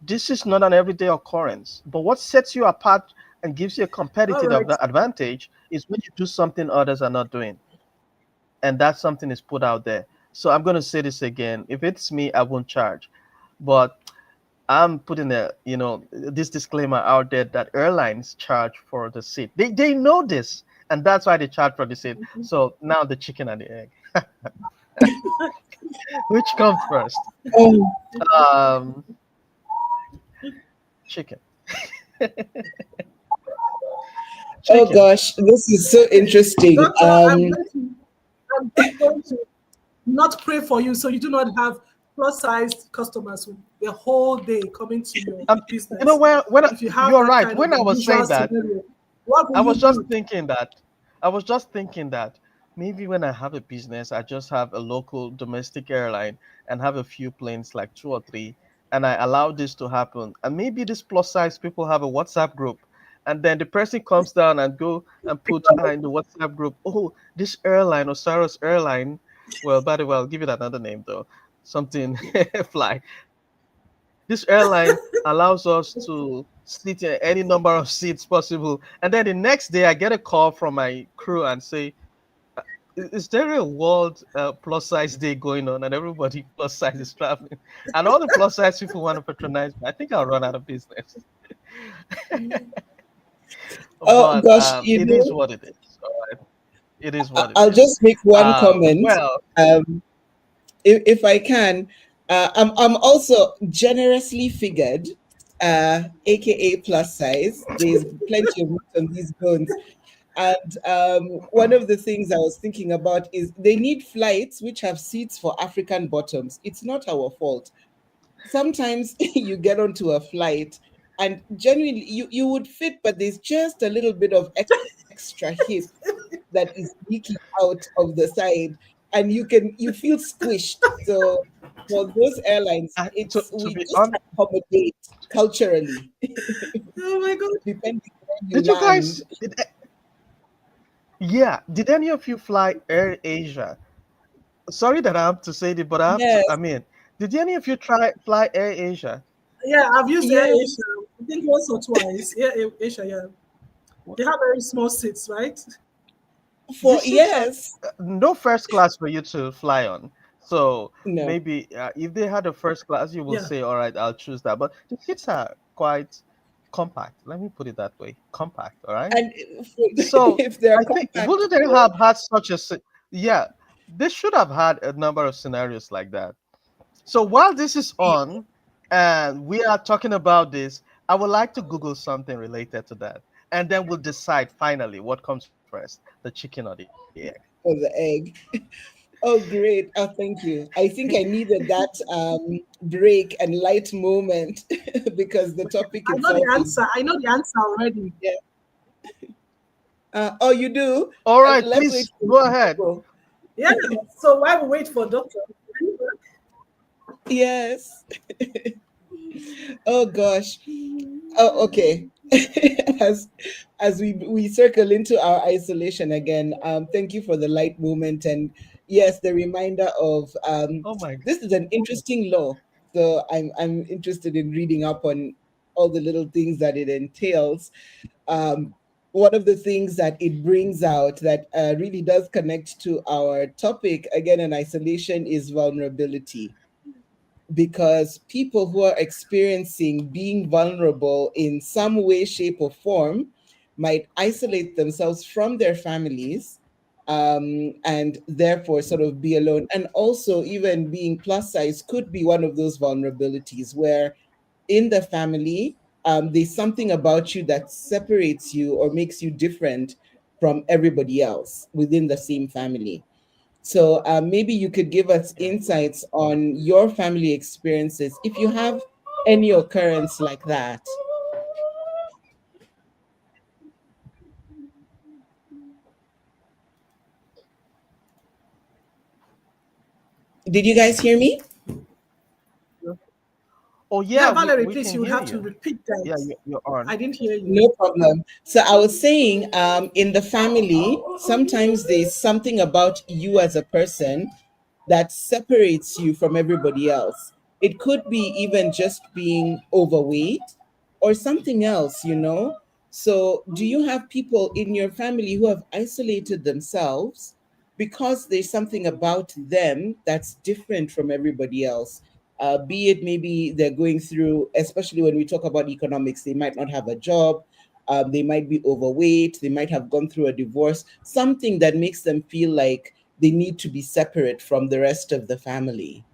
This is not an everyday occurrence. But what sets you apart and gives you a competitive All right. advantage is when you do something others are not doing. And that something is put out there. So I'm going to say this again. If it's me, I won't charge. But I'm putting this disclaimer out there that airlines charge for the seat. They know this, and that's why they charge for the seat. So now the chicken and the egg, which comes first? Oh, Um, chicken, oh chicken. gosh, this is so interesting. Doctor, I'm just going to not pray for you so you do not have plus sized customers the whole day coming to your You know business. when If you have you're that right. kind of When I was unusual saying that, scenario, what will I you was just do? thinking that. I was just thinking that maybe when I have a business, I just have a local domestic airline and have a few planes, like two or three, and I allow this to happen. And maybe this plus size people have a WhatsApp group, and then the person comes down and go and put in the WhatsApp group, oh, this airline, Osiris Airline. Well, by the way, I'll give it another name though, something fly. This airline allows us to sit in any number of seats possible. And then the next day, I get a call from my crew and say, is there a world plus size day going on? And everybody plus size is traveling. And all the plus size people want to patronize me. I think I'll run out of business. oh But gosh, it is what it is. All right. It is what it I'll is. just make one comment. Well, Um, if I can, I'm also generously figured, aka plus size. There's plenty of meat on these bones. And one of the things I was thinking about is they need flights which have seats for African bottoms. It's not our fault. Sometimes you get onto a flight and genuinely you would fit, but there's just a little bit of extra hip that is leaking out of the side, and you feel squished. So for those airlines, it's we To be just honest, accommodate culturally Oh my God. depending where you did you land. guys? Yeah, did any of you fly Air Asia? Sorry that I have to say it, but I have to. I Yes, mean, did any of you try fly Air Asia? Yeah, I've used Air yes. Asia. I think once or twice. Yeah, Air Asia. Yeah, they have very small seats, right? The For seats are yes, no first class for you to fly on. So no. maybe if they had a first class, you will Yeah. say, "All right, I'll choose that." But the seats are quite compact. Let me put it that way, compact. All right. And So if they're I think compact, wouldn't they have had such a yeah, they should have had a number of scenarios like that. So while this is on and we are talking about this, I would like to Google something related to that. And then we'll decide finally what comes first, the chicken or the egg. for the egg. Oh, great. Oh, thank you. I think I needed that break and light moment because the topic I know the itself is, answer. I know the answer already. yeah. Oh, you do? All right, Let's wait please for go you to ahead. Google. Yeah. So while we wait for doctor, Yes. Oh gosh. Oh, okay. as as we circle into our isolation again, thank you for the light moment, and yes, the reminder of Oh my God. this is an interesting law. So I'm interested in reading up on all the little things that it entails. Um, one of the things that it brings out that really does connect to our topic again in isolation is vulnerability, because people who are experiencing being vulnerable in some way, shape, or form might isolate themselves from their families, and therefore sort of be alone. And also, even being plus size could be one of those vulnerabilities where in the family, there's something about you that separates you or makes you different from everybody else within the same family. So maybe you could give us insights on your family experiences if you have any occurrence like that. Did you guys hear me? Oh yeah, yeah, Valerie, we please, can you would hear have to you. repeat Yeah, that. you're on. I didn't hear you. No problem. So I was saying, in the family, sometimes there's something about you as a person that separates you from everybody else. It could be even just being overweight or something else, you know? So, do you have people in your family who have isolated themselves because there's something about them that's different from everybody else? Be it maybe they're going through, especially when we talk about economics, they might not have a job, they might be overweight, they might have gone through a divorce, something that makes them feel like they need to be separate from the rest of the family.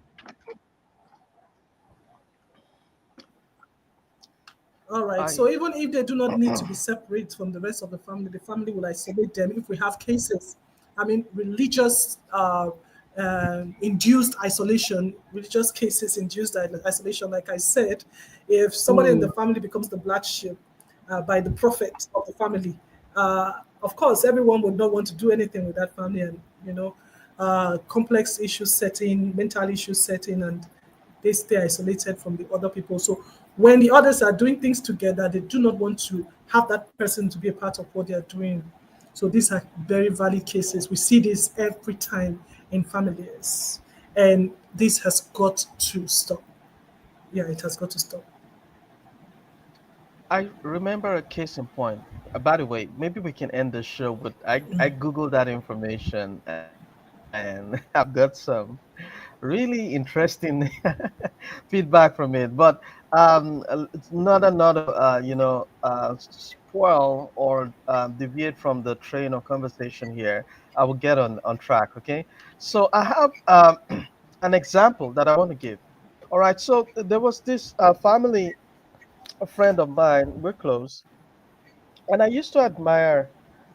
All right. I So even if they do not need to be separate from the family will isolate them if we have cases. I mean, religious induced isolation, religious cases induced isolation. Like I said, if somebody in the Mm, family becomes the black sheep by the prophet of the family, of course, everyone would not want to do anything with that family, and complex issues setting, mental issues setting, and they stay isolated from the other people. So when the others are doing things together, they do not want to have that person to be a part of what they are doing. So these are very valid cases. We see this every time in families. And this has got to stop. Yeah, it has got to stop. I remember a case in point. By the way, maybe we can end the show with I googled that information and I've got some really interesting feedback from it. But it's not spoil or deviate from the train of conversation here. I will get on track. Okay, so I have an example that I want to give. All right, so there was this family, a friend of mine. We're close, and I used to admire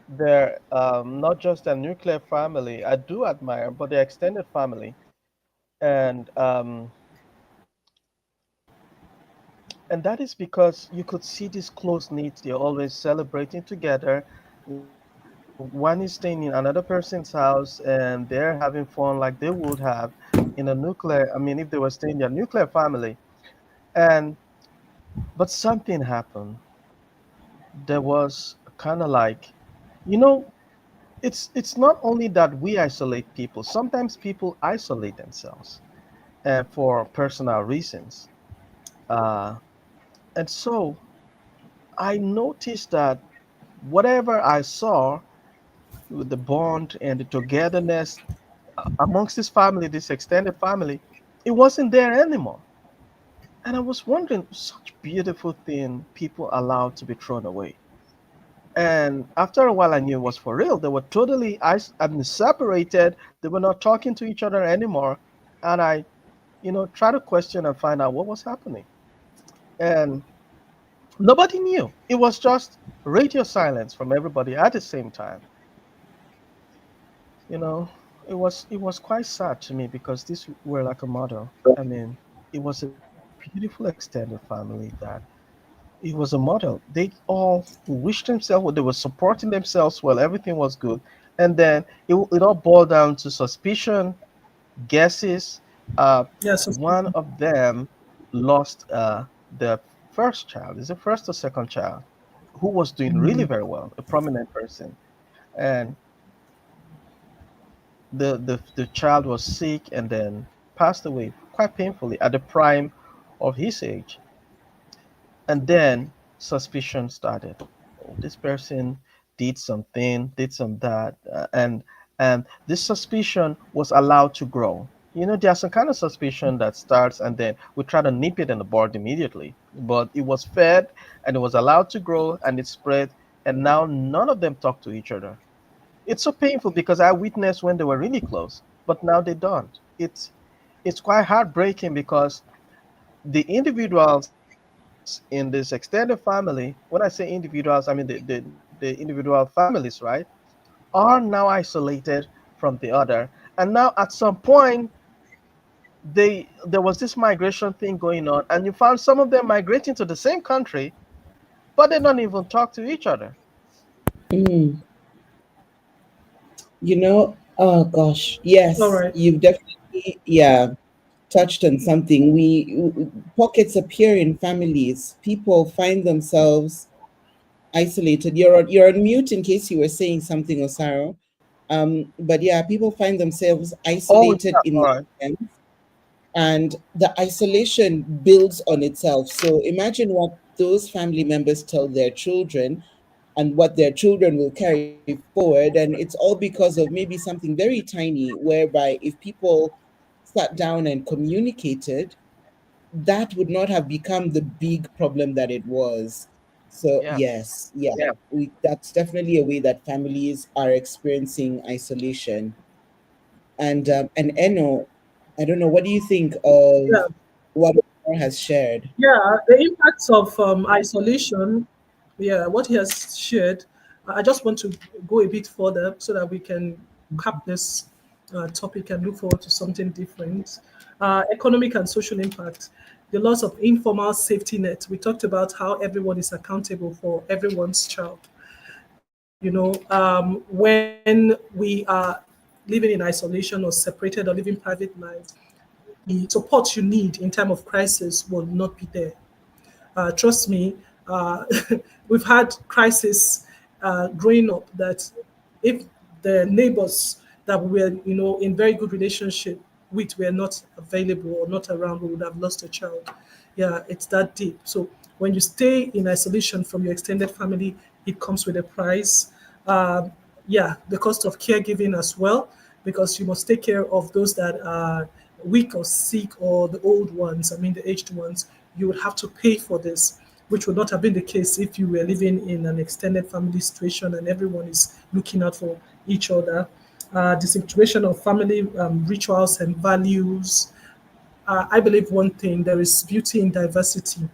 their not just a nuclear family. I do admire, but their extended family. And And that is because you could see this close knit, they're always celebrating together. One is staying in another person's house and they're having fun like they would have in a nuclear, I mean, if they were staying in a nuclear family. And but something happened. There was kind of like, you know, it's not only that we isolate people. Sometimes people isolate themselves for personal reasons. Uh, and so I noticed that whatever I saw with the bond and the togetherness amongst this family, this extended family, it wasn't there anymore. And I was wondering, such beautiful thing people allowed to be thrown away. And after a while, I knew it was for real. They were totally I mean, separated. They were not talking to each other anymore. And I, tried to question and find out what was happening. And nobody knew. It was just radio silence from everybody at the same time. You know, it was quite sad to me because these were like a model. I mean, it was a beautiful extended family that it was a model. They all wished themselves, they were supporting themselves while everything was good. And then it all boiled down to suspicion, guesses. Yeah, so One of them lost the first child, is it first or second child, who was doing really very well, a prominent person. And the child was sick and then passed away quite painfully at the prime of his age. And then suspicion started. Oh, this person did something, did some that, and this suspicion was allowed to grow. There's some kind of suspicion that starts and then we try to nip it in the bud immediately. But it was fed and it was allowed to grow and it spread, and now none of them talk to each other. It's so painful because I witnessed when they were really close, but now they don't. It's quite heartbreaking because the individuals in this extended family, when I say individuals, I mean the individual families, right, are now isolated from the other. And now at some point, there was this migration thing going on, and you found some of them migrating to the same country, but they don't even talk to each other. Mm. Oh gosh, all yes, right. you've definitely, yeah, touched on something. Pockets appear in families. People find themselves isolated. You're on mute in case you were saying something, Osaro. But yeah, people find themselves Oh, isolated yeah, in all that right. sense, and the isolation builds on itself. So imagine what those family members tell their children and what their children will carry forward. And it's all because of maybe something very tiny, whereby if people sat down and communicated, that would not have become the big problem that it was. So Yeah. yes, yeah, that's definitely a way that families are experiencing isolation. And Eno, I don't know, what do you think of Yeah, what Omar has shared? yeah, the impacts of isolation. Yeah, what he has shared. I just want to go a bit further so that we can cap this topic and look forward to something different. Economic and social impact. The loss of informal safety net. We talked about how everyone is accountable for everyone's child. When we are living in isolation or separated or living private lives, the support you need in time of crisis will not be there. Trust me, uh, we've had crisis growing up that if the neighbors that we were, in very good relationship with were not available or not around, we would have lost a child. Yeah, it's that deep. So when you stay in isolation from your extended family, it comes with a price. Um, yeah, the cost of caregiving as well, because you must take care of those that are weak or sick or the old ones, I mean the aged ones. You would have to pay for this, which would not have been the case if you were living in an extended family situation and everyone is looking out for each other. The situation of family rituals and values. I believe one thing, there is beauty in diversity.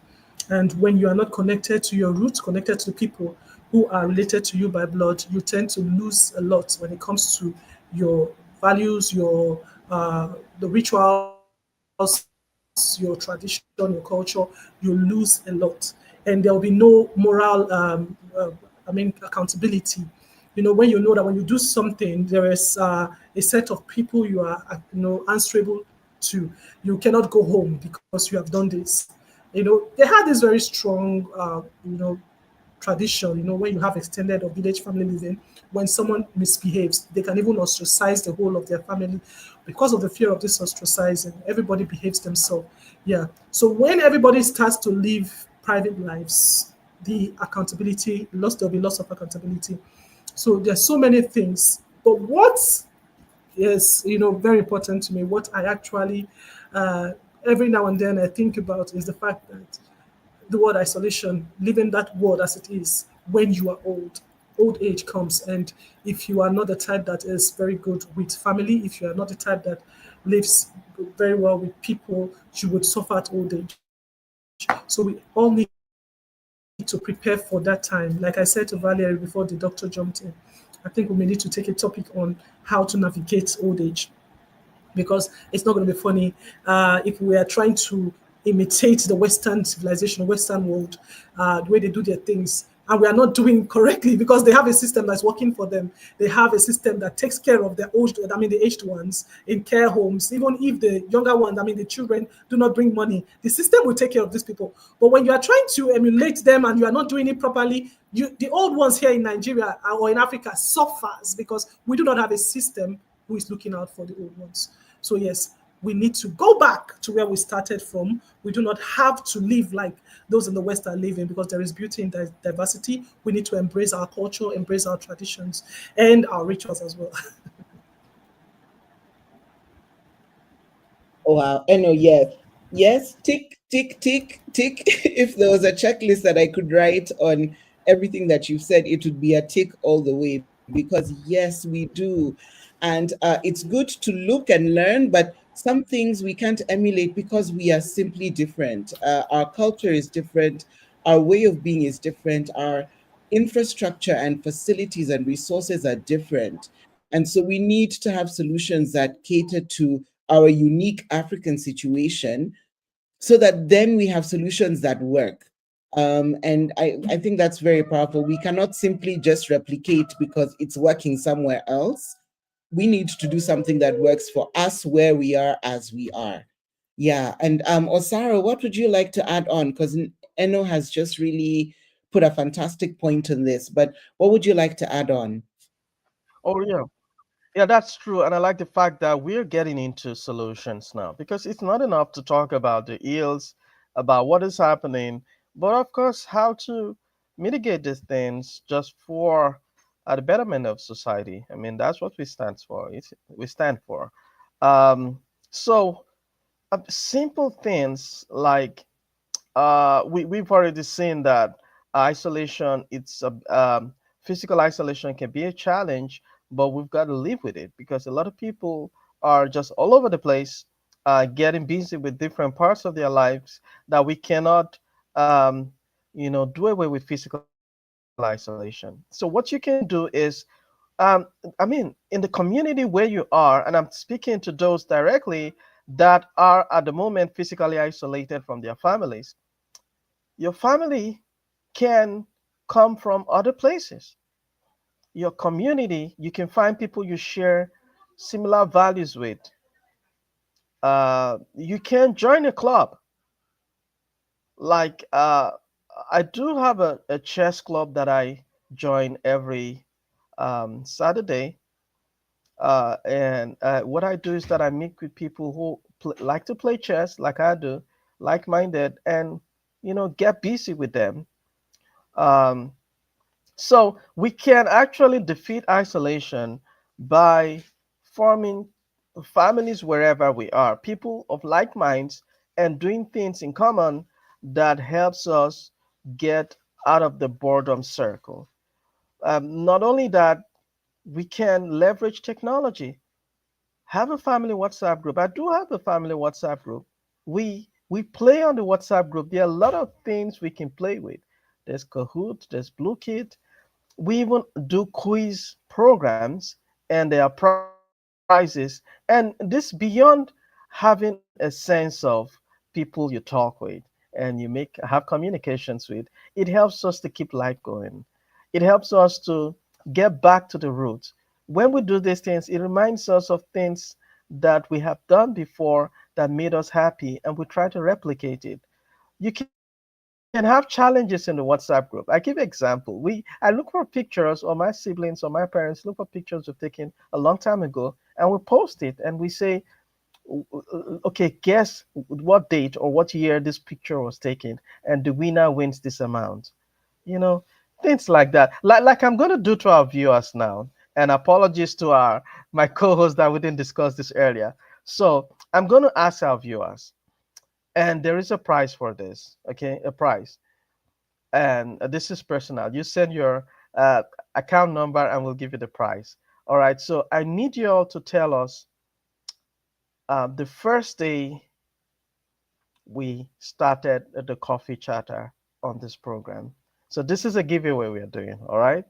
And when you are not connected to your roots, connected to the people who are related to you by blood, you tend to lose a lot when it comes to your values, your the rituals, your tradition, your culture, you lose a lot, and there will be no moral, accountability. When you know that when you do something, there is a set of people you are, answerable to. You cannot go home because you have done this. They had this very strong, tradition, when you have extended or village family living, when someone misbehaves, they can even ostracize the whole of their family because of the fear of this ostracizing. Everybody behaves themselves. Yeah. So when everybody starts to live private lives, the accountability lost, there'll be loss of accountability. So there's so many things. But what is, very important to me, what I actually every now and then I think about is the fact that the word isolation, living that word as it is when you are old. Old age comes, and if you are not the type that is very good with family, if you are not the type that lives very well with people, you would suffer at old age. So we all need to prepare for that time. Like I said to Valerie before the doctor jumped in, I think we may need to take a topic on how to navigate old age, because it's not going to be funny if we are trying to imitate the Western civilization, Western world, the way they do their things, and we are not doing correctly because they have a system that's working for them. They have a system that takes care of their the aged ones in care homes. Even if the younger ones, the children, do not bring money, the system will take care of these people. But when you are trying to emulate them and you are not doing it properly, the old ones here in Nigeria or in Africa suffers because we do not have a system who is looking out for the old ones. So yes, we need to go back to where we started from. We do not have to live like those in the West are living because there is beauty in diversity. We need to embrace our culture, embrace our traditions, and our rituals as well. Wow. I know, yes. Yes, tick, tick, tick, tick. If there was a checklist that I could write on everything that you've said, it would be a tick all the way because, yes, we do. And it's good to look and learn, but some things we can't emulate because we are simply different. Our culture is different. Our way of being is different. Our infrastructure and facilities and resources are different. And so we need to have solutions that cater to our unique African situation so that then we have solutions that work. And I think that's very powerful. We cannot simply just replicate because it's working somewhere else. We need to do something that works for us where we are as we are. Yeah. And Osara, what would you like to add on? Because Eno has just really put a fantastic point on this, but what would you like to add on? Oh yeah. Yeah, that's true. And I like the fact that we're getting into solutions now because it's not enough to talk about the ills, about what is happening, but of course, how to mitigate these things just for the betterment of society. I mean, that's what we stand for. We stand for. Um, so, simple things like we've already seen that isolation, physical isolation can be a challenge, but we've got to live with it because a lot of people are just all over the place, getting busy with different parts of their lives that we cannot, um, do away with physical isolation. So what you can do is, in the community where you are, and I'm speaking to those directly that are at the moment physically isolated from their families, your family can come from other places. Your community, you can find people you share similar values with. You can join a club. Like, I do have a chess club that I join every Saturday. And what I do is that I meet with people who like to play chess, like I do, like minded, and, get busy with them. Um, So we can actually defeat isolation by forming families wherever we are, people of like minds, and doing things in common that helps us get out of the boredom circle. Not only that, we can leverage technology. Have a family WhatsApp group. I do have a family WhatsApp group. We play on the WhatsApp group. There are a lot of things we can play with. There's Kahoot, there's BlueKit, we even do quiz programs, and there are prizes. And this beyond having a sense of people you talk with and you make have communications with, it helps us to keep life going. It helps us to get back to the roots. When we do these things, it reminds us of things that we have done before that made us happy, and we try to replicate it. You can have challenges in the WhatsApp group. I give example. I look for pictures, or my siblings or my parents look for pictures we've taken a long time ago, and we post it and we say, okay, guess what date or what year this picture was taken, and the winner wins this amount. You know, things like that. Like I'm going to do to our viewers now. And apologies to our my co-host that we didn't discuss this earlier. So I'm going to ask our viewers, and there is a prize for this. Okay, a prize, and this is personal. You send your uh, account number, and we'll give you the prize. All right. So I need you all to tell us the first day we started the coffee chatter on this program. So this is a giveaway we're doing, all right?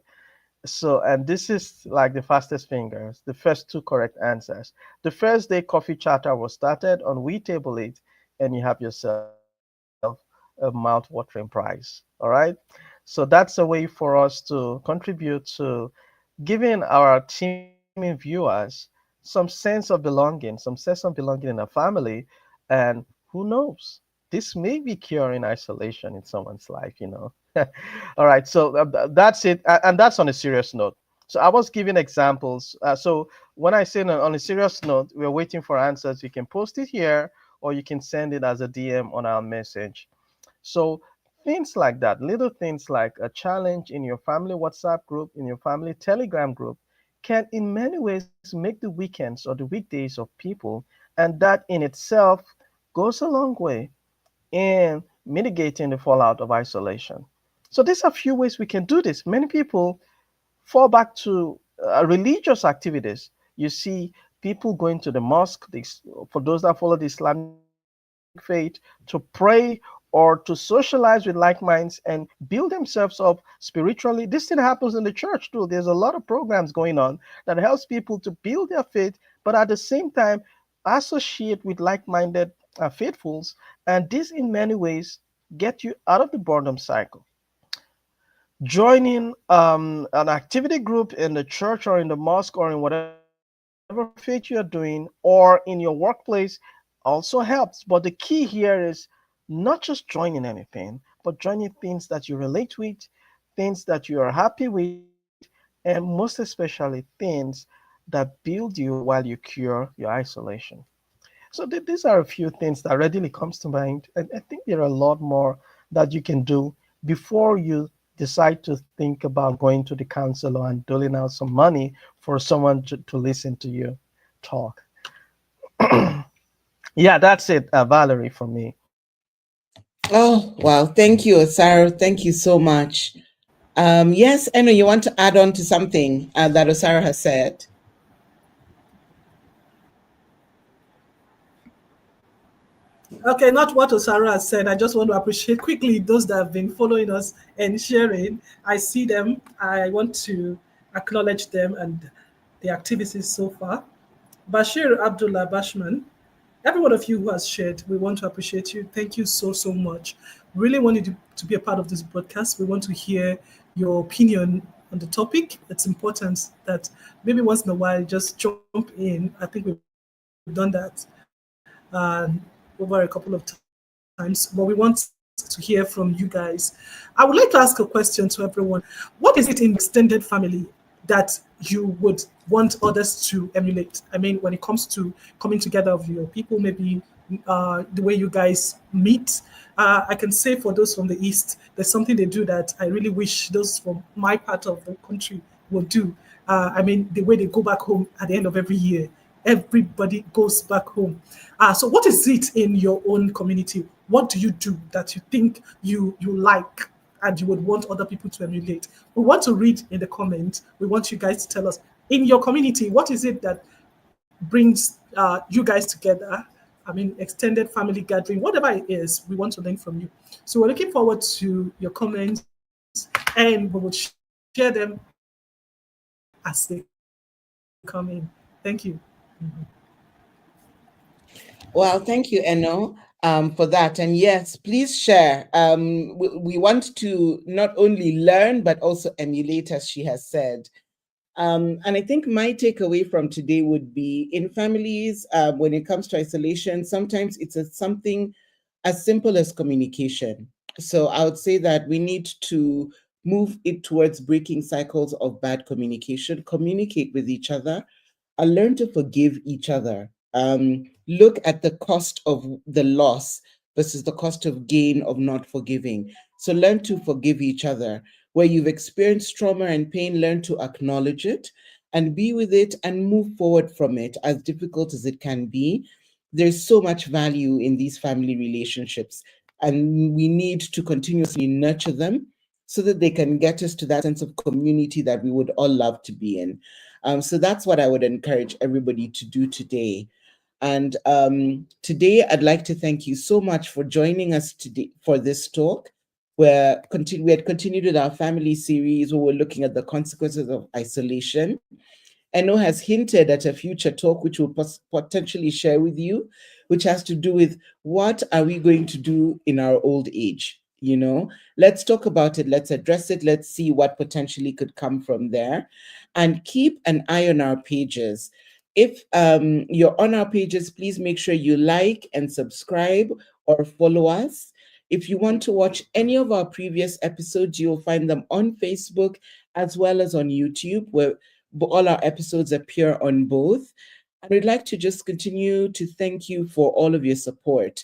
So, and this is like the fastest fingers, the first two correct answers. The first day coffee chatter was started on We Table It, and you have yourself a mouth-watering prize, all right? So that's a way for us to contribute to giving our teaming viewers some sense of belonging, in a family, and who knows? This may be curing isolation in someone's life. All right, so that's it, and that's on a serious note. So I was giving examples. So when I say on a serious note, we're waiting for answers. You can post it here, or you can send it as a DM on our message. So things like that, little things like a challenge in your family WhatsApp group, in your family Telegram group, can in many ways make the weekends or the weekdays of people, and that in itself goes a long way in mitigating the fallout of isolation. So these are a few ways we can do this. Many people fall back to religious activities. You see people going to the mosque, for those that follow the Islamic faith, to pray or to socialize with like minds and build themselves up spiritually. This thing happens in the church too. There's a lot of programs going on that helps people to build their faith, but at the same time associate with like-minded faithfuls, and this in many ways get you out of the boredom cycle. Joining an activity group in the church or in the mosque or in whatever faith you're doing or in your workplace also helps. But the key here is not just joining anything, but joining things that you relate with, things that you are happy with, and most especially things that build you while you cure your isolation. So these are a few things that readily comes to mind. And I think there are a lot more that you can do before you decide to think about going to the counselor and doling out some money for someone to listen to you talk. Yeah, that's it, Valerie, for me. Oh, wow. Thank you, Osaro. Thank you so much. Yes, Eno, you want to add on to something that Osaro has said? Okay, not what Osara has said. I just want to appreciate quickly those that have been following us and sharing. I see them. I want to acknowledge them and the activities so far. Bashir Abdullah Bashman, every one of you who has shared, we want to appreciate you. Thank you so, so much. Really wanted to be a part of this broadcast. We want to hear your opinion on the topic. It's important that maybe once in a while just jump in. I think we've done that over a couple of times, but we want to hear from you guys. I would like to ask a question to everyone. What is it in your extended family that you would want others to emulate? I mean, when it comes to coming together of your people, maybe the way you guys meet. I can say for those from the East, there's something they do that I really wish those from my part of the country would do. I mean, the way they go back home at the end of every year, everybody goes back home. So what is it in your own community? What do you do that you think you like and you would want other people to emulate? We want to read in the comments. We want you guys to tell us in your community, what is it that brings you guys together? I mean, extended family gathering, whatever it is, we want to learn from you. So we're looking forward to your comments and we will share them as they come in. Thank you. Well, thank you, Eno. for that. And yes, please share. We want to not only learn, but also emulate, as she has said. And I think my takeaway from today would be in families, when it comes to isolation, sometimes it's something as simple as communication. So I would say that we need to move it towards breaking cycles of bad communication, communicate with each other, and learn to forgive each other. Look at the cost of the loss versus the cost of gain of not forgiving. So learn to forgive each other. Where you've experienced trauma and pain, learn to acknowledge it and be with it and move forward from it, as difficult as it can be. There's so much value in these family relationships, and we need to continuously nurture them so that they can get us to that sense of community that we would all love to be in. So that's what I would encourage everybody to do today. And today, I'd like to thank you so much for joining us today for this talk. We had continued with our family series where we're looking at the consequences of isolation. Eno has hinted at a future talk, which we'll potentially share with you, which has to do with what are we going to do in our old age? Let's talk about it. Let's address it. Let's see what potentially could come from there. And keep an eye on our pages. If you're on our pages, please make sure you like and subscribe or follow us. If you want to watch any of our previous episodes, you'll find them on Facebook as well as on YouTube, where all our episodes appear on both. And we'd like to just continue to thank you for all of your support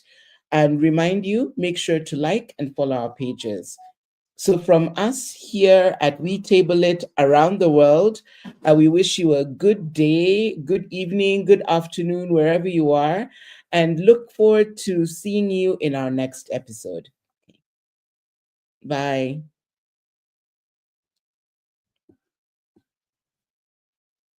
and remind you, make sure to like and follow our pages. So, from us here at We Table It around the world, we wish you a good day, good evening, good afternoon, wherever you are, and look forward to seeing you in our next episode. Bye.